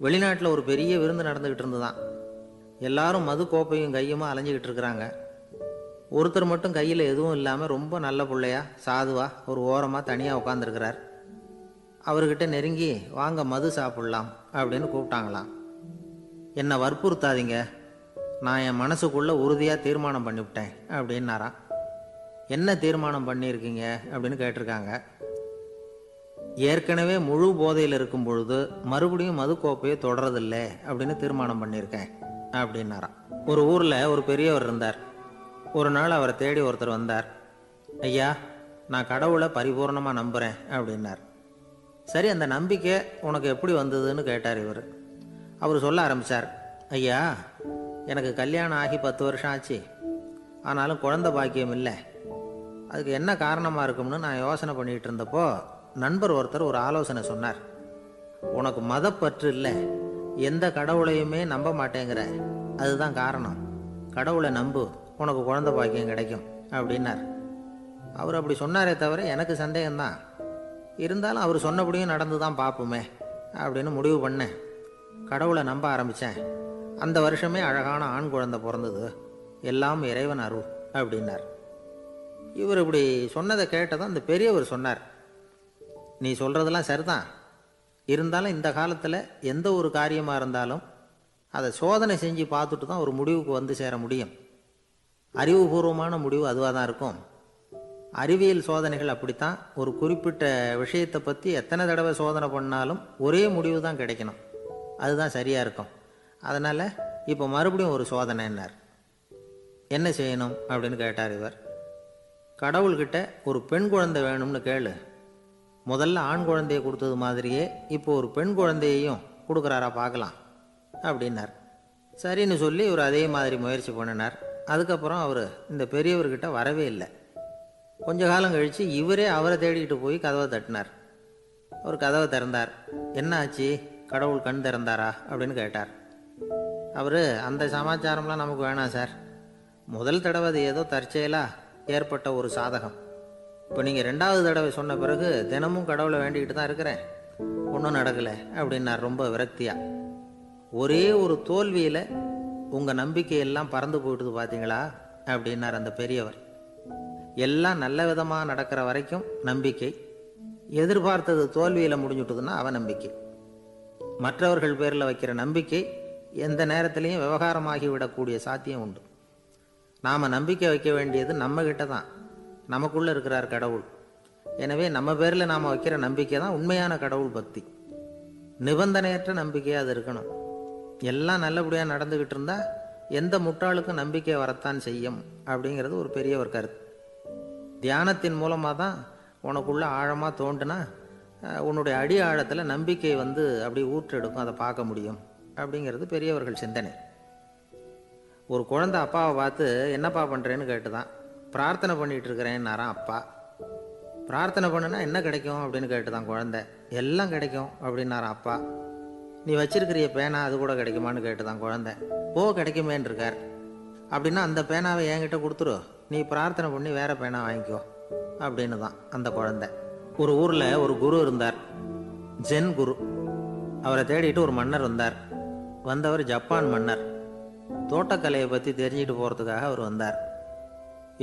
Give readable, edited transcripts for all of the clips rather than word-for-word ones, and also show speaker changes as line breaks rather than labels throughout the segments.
வெளிநாட்டில் ஒரு பெரிய விருந்து நடந்துக்கிட்டு இருந்துதான். எல்லாரும் மது கோப்பையும் கையுமா அலைஞ்சிக்கிட்டு இருக்கிறாங்க. ஒருத்தர் மட்டும் கையில் எதுவும் இல்லாமல் ரொம்ப நல்ல பிள்ளையா சாதுவா ஒரு ஓரமாக தனியாக உட்காந்துருக்கிறார். அவர்கிட்ட நெருங்கி வாங்க மது சாப்பிட்லாம் அப்படின்னு கூப்பிட்டாங்களாம். என்னை வற்புறுத்தாதீங்க, நான் என் மனசுக்குள்ளே உறுதியாக தீர்மானம் பண்ணிவிட்டேன் அப்படின்னாராம். என்ன தீர்மானம் பண்ணியிருக்கீங்க அப்படின்னு கேட்டிருக்காங்க. ஏற்கனவே முழு போதையில் இருக்கும் பொழுது மறுபடியும் மது கோப்பையை தொடரதில்லை அப்படின்னு தீர்மானம் பண்ணியிருக்கேன் அப்படின்னாராம். ஒரு ஊரில் ஒரு பெரியவர் இருந்தார். ஒரு நாள் அவரை தேடி ஒருத்தர் வந்தார். ஐயா, நான் கடவுளை பரிபூர்ணமாக நம்புகிறேன் அப்படின்னார். சரி, அந்த நம்பிக்கை உனக்கு எப்படி வந்ததுன்னு கேட்டார் இவர். அவர் சொல்ல ஆரம்பித்தார். ஐயா, எனக்கு கல்யாணம் ஆகி 10 வருஷம் ஆச்சு, ஆனாலும் குழந்தை பாக்கியம் இல்லை. அதுக்கு என்ன காரணமாக இருக்கும்னு நான் யோசனை பண்ணிகிட்டு இருந்தப்போ நண்பர் ஒருத்தர் ஒரு ஆலோசனை சொன்னார். உனக்கு மதப்பற்று இல்லை, எந்த கடவுளையுமே நம்ப மாட்டேங்கிற, அதுதான் காரணம். கடவுளை நம்பு, உனக்கு குழந்தை பாக்கியம் கிடைக்கும் அப்படின்னார். அவர் அப்படி சொன்னாரே தவிர எனக்கு சந்தேகம்தான். இருந்தாலும் அவர் சொன்னபடியும் நடந்து தான் பார்ப்போமே அப்படின்னு முடிவு பண்ணேன். கடவுளை நம்ப ஆரம்பித்தேன். அந்த வருஷமே அழகான ஆண் குழந்தை பிறந்தது. எல்லாம் இறைவன் அருள் அப்படின்னார். இவர் இப்படி சொன்னதை கேட்டதும் அந்த பெரியவர் சொன்னார், நீ சொல்கிறதெல்லாம் சரிதான், இருந்தாலும் இந்த காலத்தில் எந்த ஒரு காரியமாக இருந்தாலும் அதை சோதனை செஞ்சு பார்த்துட்டு தான் ஒரு முடிவுக்கு வந்து சேர முடியும். அறிவுபூர்வமான முடிவு அதுவாக தான் இருக்கும். அறிவியல் சோதனைகள் அப்படித்தான். ஒரு குறிப்பிட்ட விஷயத்தை பற்றி எத்தனை தடவை சோதனை பண்ணாலும் ஒரே முடிவு தான் கிடைக்கணும். அதுதான் சரியாக இருக்கும். அதனால் இப்போ மறுபடியும் ஒரு சோதனைன்னார். என்ன செய்யணும் அப்படின்னு கேட்டார் இவர். கடவுள்கிட்ட ஒரு பெண் குழந்தை வேணும்னு கேளு. முதல்ல ஆண் குழந்தையை கொடுத்தது மாதிரியே இப்போ ஒரு பெண் குழந்தையையும் கொடுக்குறாரா பார்க்கலாம் அப்படின்னார். சரின்னு சொல்லி இவர் அதே மாதிரி முயற்சி பண்ணினார். அதுக்கப்புறம் அவர் இந்த பெரியவர்கிட்ட வரவே இல்லை. கொஞ்ச காலம் கழித்து இவரே அவரை தேடிக்கிட்டு போய் கதவை தட்டினார். அவர் கதவை திறந்தார். என்ன ஆச்சு, கடவுள் கண் திறந்தாரா அப்படின்னு கேட்டார். அவர், அந்த சமாச்சாரம்லாம் நமக்கு வேணாம் சார். முதல் தடவை அது ஏதோ தற்செயலாக ஏற்பட்ட ஒரு சாதகம். இப்போ நீங்கள் 2வது தடவை சொன்ன பிறகு தினமும் கடவுளை வேண்டிக்கிட்டு தான் இருக்கிறேன், ஒன்றும் நடக்கலை அப்படின்னார் ரொம்ப விரக்தியாக. ஒரே ஒரு தோல்வியில் உங்கள் நம்பிக்கையெல்லாம் பறந்து போயிட்டுது பார்த்தீங்களா அப்படின்னார் அந்த பெரியவர். எல்லாம் நல்ல விதமாக நடக்கிற வரைக்கும் நம்பிக்கை, எதிர்பார்த்தது தோல்வியில் முடிஞ்சுட்டுதுன்னா அவநம்பிக்கை. மற்றவர்கள் பேரில் வைக்கிற நம்பிக்கை எந்த நேரத்திலையும் விவகாரமாகி விடக்கூடிய சாத்தியம் உண்டு. நாம் நம்பிக்கை வைக்க வேண்டியது நம்மக்கிட்ட தான், நமக்குள்ளே இருக்கிறார் கடவுள். எனவே நம்ம பேரில் நாம் வைக்கிற நம்பிக்கை தான் உண்மையான கடவுள் பக்தி. நிபந்தனையற்ற நம்பிக்கையாக அது இருக்கணும். எல்லாம் நல்லபடியாக நடந்துக்கிட்டு இருந்தால் எந்த முட்டாளுக்கும் நம்பிக்கை வரத்தான் செய்யும் அப்படிங்கிறது ஒரு பெரியவர் கருத்து. தியானத்தின் மூலமாக தான் உனக்குள்ளே ஆழமாக தோண்டுனா உன்னுடைய அடி ஆழத்தில் நம்பிக்கை வந்து அப்படி ஊற்றெடுக்கும், அதை பார்க்க முடியும் அப்படிங்கிறது பெரியவர்கள் சிந்தனை. ஒரு குழந்தை அப்பாவை பார்த்து என்னப்பா பண்ணுறேன்னு கேட்டுதான். பிரார்த்தனை பண்ணிகிட்டு இருக்கிறேன்னாரான் அப்பா. பிரார்த்தனை பண்ணுனா என்ன கிடைக்கும் அப்படின்னு கேட்டுதான் குழந்தை. எல்லாம் கிடைக்கும் அப்படின்னாரான் அப்பா. நீ வச்சிருக்கிறிய பேனா அது கூட கிடைக்குமான்னு கேட்டுதான் குழந்தை. ஓ, கிடைக்குமேன்னு இருக்கார். அப்படின்னா அந்த பேனாவை என்கிட்ட கொடுத்துரு, நீ பிரார்த்தனை பண்ணி வேற பேனா வாங்கிக்கோ அப்படின்னு தான் அந்த குழந்தை. ஒரு ஊரில் ஒரு குரு இருந்தார், ஜென் குரு. அவரை தேடிட்டு ஒரு மன்னர் வந்தார். வந்தவர் ஜப்பான் மன்னர். தோட்டக்கலையை பற்றி தெரிஞ்சுட்டு போகிறதுக்காக அவர் வந்தார்.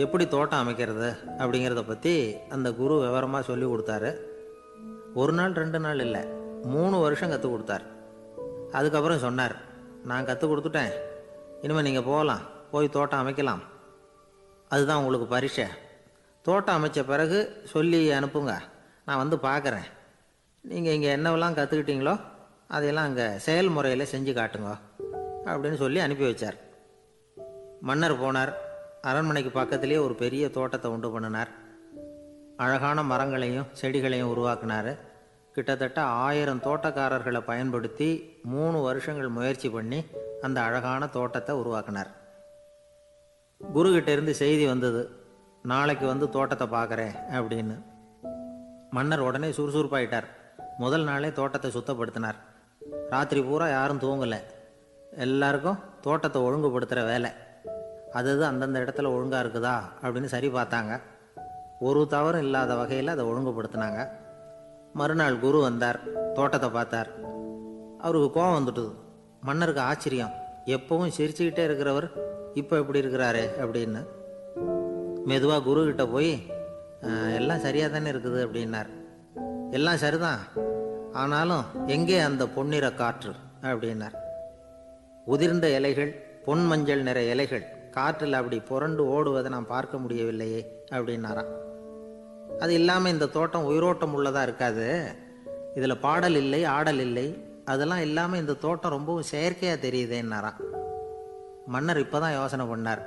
எப்படி தோட்டம் அமைக்கிறது அப்படிங்கிறத பற்றி அந்த குரு விவரமாக சொல்லி கொடுத்தாரு. 1 நாள் 2 நாள் இல்லை, 3 வருஷம் கற்றுக் கொடுத்தார். அதுக்கப்புறம் சொன்னார், நான் கற்றுக் கொடுத்துட்டேன், இனிமேல் நீங்கள் போகலாம், போய் தோட்டம் அமைக்கலாம். அதுதான் உங்களுக்கு பரீட்சை. தோட்டம் அமைச்ச பிறகு சொல்லி அனுப்புங்க, நான் வந்து பார்க்குறேன். நீங்கள் இங்கே என்னவெல்லாம் கற்றுக்கிட்டீங்களோ அதையெல்லாம் அங்கே செயல்முறையில் செஞ்சு காட்டுங்க அப்படின்னு சொல்லி அனுப்பி வச்சார். மன்னர் போனார். அரண்மனைக்கு பக்கத்திலே ஒரு பெரிய தோட்டத்தை உண்டு பண்ணினார். அழகான மரங்களையும் செடிகளையும் உருவாக்கினார். கிட்டத்தட்ட 1000 தோட்டக்காரர்களை பயன்படுத்தி 3 வருஷங்கள் முயற்சி பண்ணி அந்த அழகான தோட்டத்தை உருவாக்கினார். குருக்கிட்ட இருந்து செய்தி வந்தது, நாளைக்கு வந்து தோட்டத்தை பார்க்குறேன் அப்படின்னு. மன்னர் உடனே சுறுசுறுப்பாயிட்டார். முதல் நாளே தோட்டத்தை சுத்தப்படுத்தினார். ராத்திரி பூரா யாரும் தூங்கலை. எல்லாருக்கும் தோட்டத்தை ஒழுங்குபடுத்துகிற வேலை. அது அந்தந்த இடத்துல ஒழுங்காக இருக்குதா அப்படின்னு சரி பார்த்தாங்க. ஒரு தவறும் இல்லாத வகையில் அதை ஒழுங்குபடுத்தினாங்க. மறுநாள் குரு வந்தார், தோட்டத்தை பார்த்தார். அவருக்கு கோபம் வந்துட்டுது. மன்னருக்கு ஆச்சரியம், எப்பவும் சிரிச்சுக்கிட்டே இருக்கிறவர் இப்போ இப்படி இருக்கிறாரே அப்படின்னு. மெதுவாக குருக்கிட்ட போய் எல்லாம் சரியாக தானே இருக்குது அப்படின்னார். எல்லாம் சரிதான், ஆனாலும் எங்கே அந்த பொன்னிற காற்று அப்படின்னார். உதிர்ந்த இலைகள், பொன் மஞ்சள் நிற இலைகள் காற்றில் அப்படி புரண்டு ஓடுவதை நான் பார்க்க முடியவில்லையே அப்படின்னாராம். அது இல்லாமல் இந்த தோட்டம் உயிரோட்டம் உள்ளதாக இருக்காது, இதில் பாடல் இல்லை, ஆடல் இல்லை, அதெல்லாம் இல்லாமல் இந்த தோட்டம் ரொம்பவும் செயற்கையாக தெரியுதேன்னாராம். மன்னர் இப்போ தான் யோசனை பண்ணார்.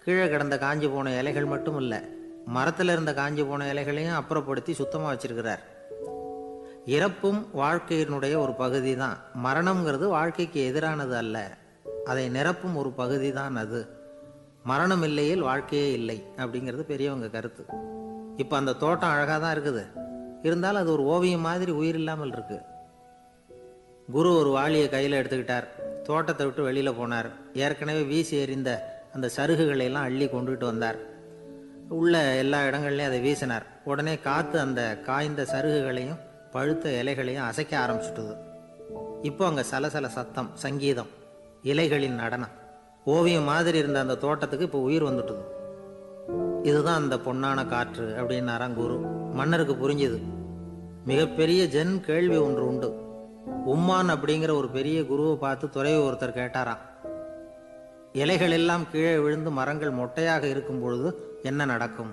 கீழே கிடந்த காஞ்சி போன இலைகள் மட்டும் இல்லை, மரத்தில் இருந்த காஞ்சி போன இலைகளையும் அப்புறப்படுத்தி சுத்தமாக வச்சிருக்கிறார். இறப்பும் வாழ்க்கையினுடைய ஒரு பகுதி தான். மரணம்ங்கிறது வாழ்க்கைக்கு எதிரானது அல்ல, அதை நிரப்பும் ஒரு பகுதி தான் அது. மரணம் இல்லையில் வாழ்க்கையே இல்லை அப்படிங்கிறது பெரியவங்க கருத்து. இப்போ அந்த தோட்டம் அழகாக தான் இருக்குது, இருந்தாலும் அது ஒரு ஓவியம் மாதிரி உயிர் இல்லாமல் இருக்கு. குரு ஒரு வாளியை கையில் எடுத்துக்கிட்டார், தோட்டத்தை விட்டு வெளியில் போனார். ஏற்கனவே வீசி எறிந்த அந்த சருகுகளை எல்லாம் அள்ளி கொண்டுகிட்டு வந்தார். உள்ள எல்லா இடங்கள்லையும் அதை வீசினார். உடனே காற்று அந்த காய்ந்த சருகுகளையும் பழுத்த இலைகளையும் அசைக்க ஆரம்பிச்சுட்டுது. இப்போ அங்கே சலசல சத்தம், சங்கீதம், இலைகளின் நடனம், ஓவியம் மாதிரி இருந்த அந்த தோட்டத்துக்கு இப்போ உயிர் வந்துட்டுது. இதுதான் அந்த பொன்னான காற்று அப்படின்னாராம் குரு. மன்னருக்கு புரிஞ்சுது. மிகப்பெரிய ஜென் கேள்வி ஒன்று உண்டு. உம்மான் அப்படிங்கிற ஒரு பெரிய குருவை பார்த்து துறவி ஒருத்தர் கேட்டாராம், இலைகள் எல்லாம் கீழே விழுந்து மரங்கள் மொட்டையாக இருக்கும் பொழுது என்ன நடக்கும்?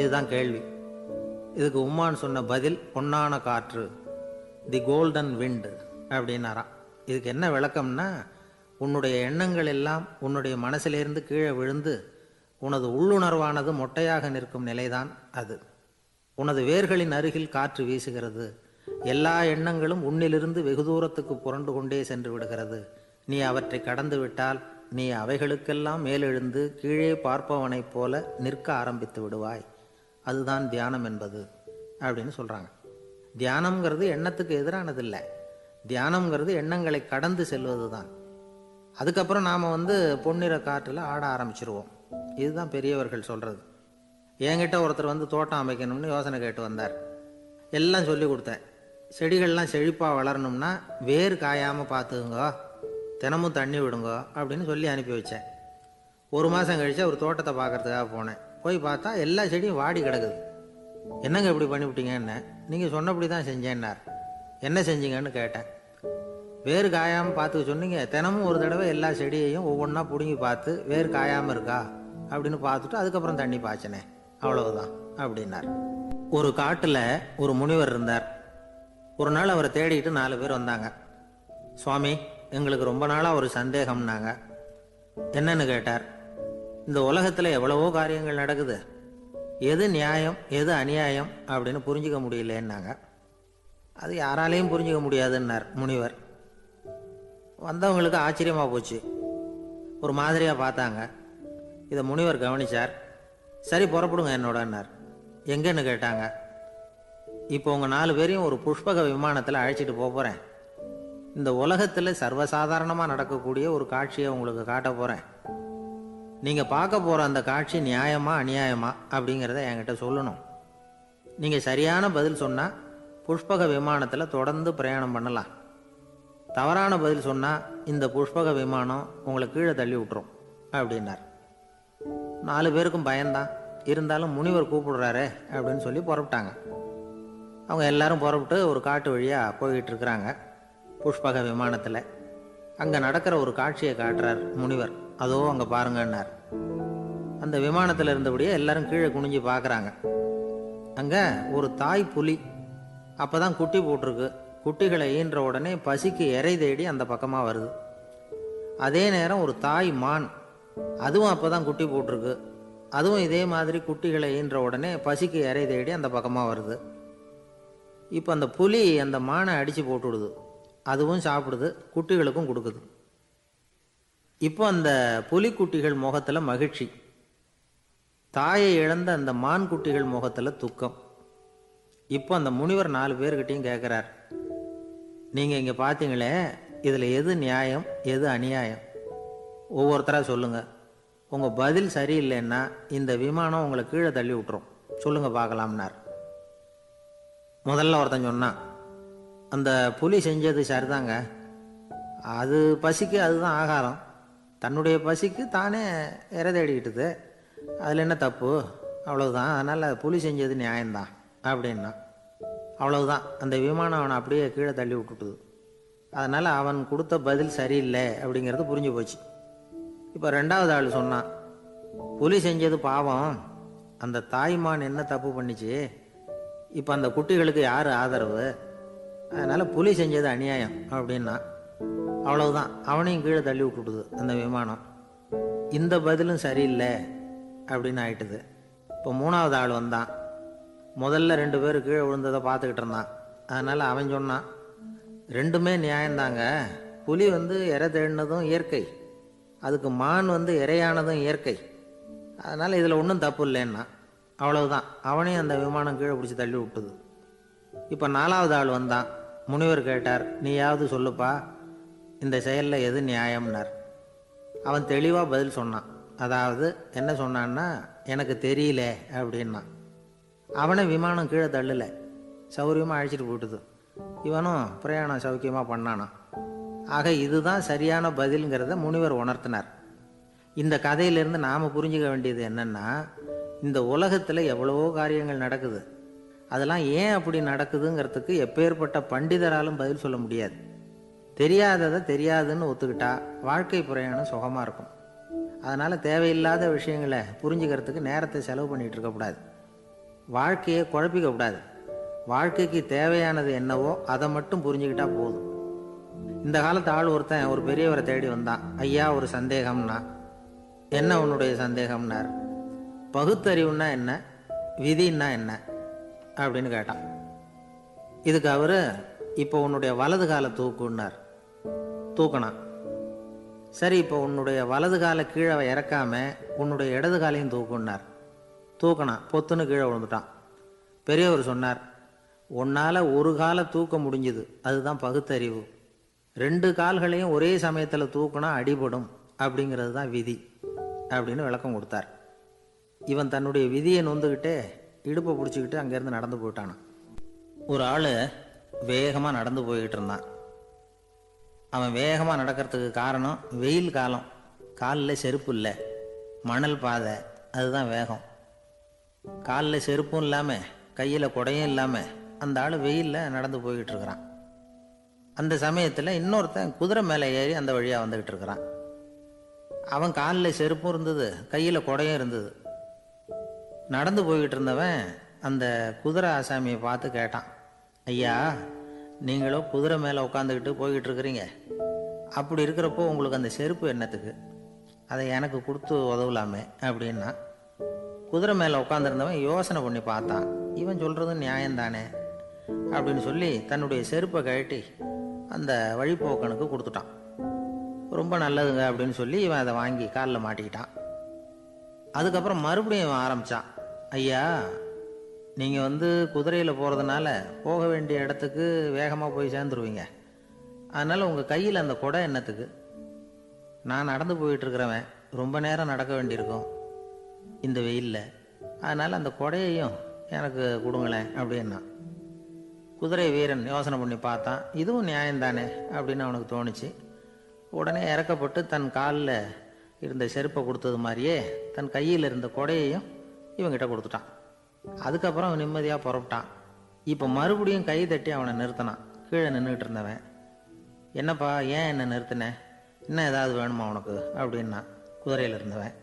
இதுதான் கேள்வி. இதுக்கு உம்மான் சொன்ன பதில் பொன்னான காற்று, தி கோல்டன் விண்ட் அப்படின்னாராம். இதுக்கு என்ன விளக்கம்னா, உன்னுடைய எண்ணங்கள் எல்லாம் உன்னுடைய மனசிலிருந்து கீழே விழுந்து உனது உள்ளுணர்வானது மொட்டையாக நிற்கும் நிலைதான் அது. உனது வேர்களின் அருகில் காற்று வீசுகிறது. எல்லா எண்ணங்களும் உன்னிலிருந்து வெகு தூரத்துக்கு புரண்டு கொண்டே சென்று விடுகிறது. நீ அவற்றை கடந்து விட்டால் நீ அவைகளுக்கெல்லாம் மேலெழுந்து கீழே பார்ப்பவனைப் போல நிற்க ஆரம்பித்து விடுவாய். அதுதான் தியானம் என்பது அப்படின்னு சொல்கிறாங்க. தியானம்ங்கிறது எண்ணத்துக்கு எதிரானதில்லை, தியானம்ங்கிறது எண்ணங்களை கடந்து செல்வது தான். அதுக்கப்புறம் நாம் பொன்னிற காற்றில் ஆட ஆரம்பிச்சிருவோம். இதுதான் பெரியவர்கள் சொல்கிறது. என்கிட்ட ஒருத்தர் தோட்டம் அமைக்கணும்னு யோசனை கேட்டு வந்தார். எல்லாம் சொல்லி கொடுத்தேன். செடிகள்லாம் செழிப்பாக வளரணும்னா வேர் காயாமல் பார்த்துக்குங்க, தினமும் தண்ணி விடுங்க அப்படின்னு சொல்லி அனுப்பி வச்சேன். ஒரு மாதம் கழித்து ஒரு தோட்டத்தை பார்க்கறதுக்காக போனேன். போய் பார்த்தா எல்லா செடியும் வாடி கிடக்குது. என்னங்க இப்படி பண்ணிவிட்டீங்கன்னு. நீங்கள் சொன்னபடி தான் செஞ்சேன்னார். என்ன செஞ்சீங்கன்னு கேட்டேன். வேர் காயாமல் பார்த்துக்க சொன்னீங்க, தினமும் ஒரு தடவை எல்லா செடியையும் ஒவ்வொன்றா பிடுங்கி பார்த்து வேர் காயாமல் இருக்கா அப்படின்னு பார்த்துட்டு அதுக்கப்புறம் தண்ணி பாய்ச்சினேன், அவ்வளவுதான் அப்படின்னார். ஒரு காட்டில் ஒரு முனிவர் இருந்தார். ஒரு நாள் அவரை தேடிக்கிட்டு 4 பேர் வந்தாங்க. சுவாமி, எங்களுக்கு ரொம்ப நாளாக ஒரு சந்தேகம்னாங்க. என்னன்னு கேட்டார். இந்த உலகத்தில் எவ்வளவோ காரியங்கள் நடக்குது, எது நியாயம் எது அநியாயம் அப்படின்னு புரிஞ்சிக்க முடியலன்னாங்க. அது யாராலையும் புரிஞ்சிக்க முடியாதுன்னார் முனிவர். வந்தவங்களுக்கு ஆச்சரியமாக போச்சு, ஒரு மாதிரியாக பார்த்தாங்க. இதை முனிவர் கவனிச்சார். சரி புறப்படுங்க என்னோடன்னார். எங்கன்னு கேட்டாங்க. இப்போ உங்கள் 4 பேரையும் ஒரு புஷ்பக விமானத்தில் அழைச்சிட்டு போகிறேன். இந்த உலகத்தில் சர்வசாதாரணமாக நடக்கக்கூடிய ஒரு காட்சியை உங்களுக்கு காட்ட போகிறேன். நீங்கள் பார்க்க போகிற அந்த காட்சி நியாயமா அநியாயமா அப்படிங்கிறத என்கிட்ட சொல்லணும். நீங்கள் சரியான பதில் சொன்னால் புஷ்பக விமானத்தில் தொடர்ந்து பிரயாணம் பண்ணலாம். தவறான பதில் சொன்னால் இந்த புஷ்பக விமானம் உங்களை கீழே தள்ளி விட்டுரும் அப்படின்னார். 4 பேருக்கும் பயந்தான். இருந்தாலும் முனிவர் கூப்பிடுறாரே அப்படின்னு சொல்லி புறப்பட்டாங்க. அவங்க எல்லாரும் புறப்பட்டு ஒரு காட்டு வழியாக போய்கிட்டு இருக்கிறாங்க புஷ்பக விமானத்தில். அங்கே நடக்கிற ஒரு காட்சியை காட்டுறார் முனிவர். அதோ அங்கே பாருங்கன்னார். அந்த விமானத்தில் இருந்தபடியே எல்லாரும் கீழே குனிஞ்சு பார்க்குறாங்க. அங்கே ஒரு தாய் புலி அப்போ தான் குட்டி போட்டிருக்கு. குட்டிகளை ஈன்ற உடனே பசிக்கு இறை தேடி அந்த பக்கமாக வருது. அதே நேரம் ஒரு தாய் மான், அதுவும் அப்போ தான் குட்டி போட்டிருக்கு. அதுவும் இதே மாதிரி குட்டிகளை ஈன்ற உடனே பசிக்கு இறை தேடி அந்த பக்கமாக வருது. இப்போ அந்த புலி அந்த மானை அடித்து போட்டுவிடுது. அதுவும் சாப்பிடுது, குட்டிகளுக்கும் கொடுக்குது. இப்போ அந்த புலிக்குட்டிகள் முகத்தில் மகிழ்ச்சி, தாயை இழந்த அந்த மான் குட்டிகள் முகத்தில் துக்கம். இப்போ அந்த முனிவர் 4 பேர்கிட்டையும் கேட்குறார், நீங்கள் இங்கே பார்த்தீங்களே, இதில் எது நியாயம் எது அநியாயம்? ஒவ்வொருத்தராக சொல்லுங்கள். உங்கள் பதில் சரியில்லைன்னா இந்த விமானம் உங்களை கீழே தள்ளி விட்டுரும். சொல்லுங்கள் பார்க்கலாம்னார். முதல்ல ஒருத்தன் சொன்னான், அந்த புலி செஞ்சது சரிதாங்க. அது பசிக்கு அதுதான் ஆகாரம். தன்னுடைய பசிக்கு தானே இரை தேடிக்கிட்டுது. அதில் என்ன தப்பு? அவ்வளவுதான். அதனால் புலி செஞ்சது நியாயம்தான் அப்படின்னா. அவ்வளவுதான். அந்த விமானம் அவனை அப்படியே கீழே தள்ளி விட்டுட்டுது. அதனால் அவன் கொடுத்த பதில் சரியில்லை அப்படிங்கிறது புரிஞ்சு போச்சு. இப்போ ரெண்டாவது ஆள் சொன்னான், புலி செஞ்சது பாவம், அந்த தாய்மான் என்ன தப்பு பண்ணிச்சு, இப்போ அந்த குட்டிகளுக்கு யார் ஆதரவு, அதனால் புலி செஞ்சது அநியாயம் அப்படின்னா. அவ்வளவுதான். அவனையும் கீழே தள்ளி விட்டுட்டுது அந்த விமானம். இந்த பதிலும் சரியில்லை அப்படின்னு ஆயிட்டுது. இப்போ மூணாவது ஆள் வந்தான். முதல்ல 2 பேர் கீழே விழுந்ததை பார்த்துக்கிட்டு இருந்தான். அதனால் அவன் சொன்னான், ரெண்டுமே நியாயந்தாங்க. புலி இரை தேடினதும் இயற்கை, அதுக்கு மான் இரையானதும் இயற்கை. அதனால் இதில் ஒன்றும் தப்பு இல்லைன்னா. அவ்வளவுதான். அவனையும் அந்த விமானம் கீழே பிடிச்சி தள்ளி விட்டுது. இப்போ நாலாவது ஆள் வந்தான். முனிவர் கேட்டார், நீயாவது சொல்லுப்பா, இந்த செயலில் எது நியாயம்னார். அவன் தெளிவாக பதில் சொன்னான். அதாவது என்ன சொன்னான்னா, எனக்கு தெரியல அப்படின்னா. அவனை விமானம் கீழே தள்ளலை, சௌரியமாக அழைச்சிட்டு போயிட்டுது. இவனும் பிரயாணம் சௌக்கியமாக பண்ணானான். ஆக இதுதான் சரியான பதிலுங்கிறத முனிவர் உணர்த்தினார். இந்த கதையிலிருந்து நாம் புரிஞ்சுக்க வேண்டியது என்னென்னா, இந்த உலகத்தில் எவ்வளவோ காரியங்கள் நடக்குது. அதெல்லாம் ஏன் அப்படி நடக்குதுங்கிறதுக்கு எப்பேற்பட்ட பண்டிதராலும் பதில் சொல்ல முடியாது. தெரியாததை தெரியாதுன்னு ஒத்துக்கிட்டா வாழ்க்கை பிரயாணம் சுகமாக இருக்கும். அதனால் தேவையில்லாத விஷயங்களை புரிஞ்சுக்கிறதுக்கு நேரத்தை செலவு பண்ணிகிட்டு இருக்கக்கூடாது. வாழ்க்கையை குழப்பிக்கக்கூடாது. வாழ்க்கைக்கு தேவையானது என்னவோ அதை மட்டும் புரிஞ்சுக்கிட்டா போதும். இந்த காலத்து ஆள் ஒருத்தன் ஒரு பெரியவரை தேடி வந்தான். ஐயா, ஒரு சந்தேகம்னா. என்ன உன்னுடைய சந்தேகம்னார். பகுத்தறிவுன்னா என்ன, விதின்னா என்ன அப்படின்னு கேட்டான். இதுக்கு அவர், இப்போ உன்னுடைய வலது காலை தூக்குன்னார். தூக்கினான். சரி, இப்போ உன்னுடைய வலது காலை கீழே இறக்காம உன்னுடைய இடது காலையும் தூக்குன்னார். தூக்கினான். பொத்துன்னு கீழே விழுந்துட்டான். பெரியவர் சொன்னார், உன்னால் ஒரு காலை தூக்க முடிஞ்சுது, அதுதான் பகுத்தறிவு. 2 கால்களையும் ஒரே சமயத்தில் தூக்குனா அடிபடும், அப்படிங்கிறது தான் விதி அப்படின்னு விளக்கம் கொடுத்தார். இவன் தன்னுடைய விதியை நொந்துக்கிட்டே இடுப்பை பிடிச்சிக்கிட்டு அங்கேருந்து நடந்து போயிட்டானான். ஒரு ஆள் வேகமாக நடந்து போய்கிட்டு இருந்தான். அவன் வேகமாக நடக்கிறதுக்கு காரணம் வெயில் காலம், காலில் செருப்பு இல்லை, மணல் பாதை, அதுதான் வேகம். காலில் செருப்பும் இல்லாமல் கையில் குடையும் இல்லாமல் அந்த ஆள் வெயிலில் நடந்து போய்கிட்டு இருக்கிறான். அந்த சமயத்தில் இன்னொருத்தன் குதிரை மேலே ஏறி அந்த வழியாக வந்துக்கிட்டு இருக்கிறான். அவன் காலில் செருப்பும் இருந்தது, கையில் குடையும் இருந்தது. நடந்து போய்கிட்டு இருந்தவன் அந்த குதிரை ஆசாமியை பார்த்து கேட்டான், ஐயா, நீங்களும் குதிரை மேலே உட்காந்துக்கிட்டு போய்கிட்டு இருக்கிறீங்க, அப்படி இருக்கிறப்போ உங்களுக்கு அந்த செருப்பு என்னத்துக்கு, அதை எனக்கு கொடுத்து உதவலாமே அப்படின்னா. குதிரை மேலே உட்காந்துருந்தவன் யோசனை பண்ணி பார்த்தான். இவன் சொல்கிறதும் நியாயம்தானே அப்படின்னு சொல்லி தன்னுடைய செருப்பை கழட்டி அந்த வழிப்போக்கனுக்கு கொடுத்துட்டான். ரொம்ப நல்லதுங்க அப்படின்னு சொல்லி இவன் அதை வாங்கி காலில் மாட்டிக்கிட்டான். அதுக்கப்புறம் மறுபடியும் இவன் ஆரம்பித்தான், ஐயா, நீங்கள் குதிரையில் போகிறதுனால போக வேண்டிய இடத்துக்கு வேகமாக போய் சேர்ந்துருவீங்க, அதனால் உங்கள் கையில் அந்த குடை என்னத்துக்கு, நான் நடந்து போயிட்டுருக்கிறவன் ரொம்ப நேரம் நடக்க வேண்டியிருக்கும் இந்த வெயிலில், அதனால் அந்த குடையையும் எனக்கு கொடுங்களேன் அப்படின்னா. குதிரை வீரன் யோசனை பண்ணி பார்த்தான். இதுவும் நியாயம்தானே அப்படின்னு அவனுக்கு தோணுச்சு. உடனே இறக்கப்பட்டு தன் காலில் இருந்த செருப்பை கொடுத்தது மாதிரியே தன் கையில் இருந்த குடையையும் இவங்கிட்ட கொடுத்துட்டான். அதுக்கப்புறம் அவன் நிம்மதியாக புறப்பட்டான். இப்போ மறுபடியும் கை தட்டி அவனை நிறுத்தினான். கீழே நின்றுக்கிட்டு இருந்தவன், என்னப்பா, ஏன் என்ன நிறுத்தினேன், இன்னும் ஏதாவது வேணுமா உனக்கு அப்படின்னா குதிரையில் இருந்தவன்.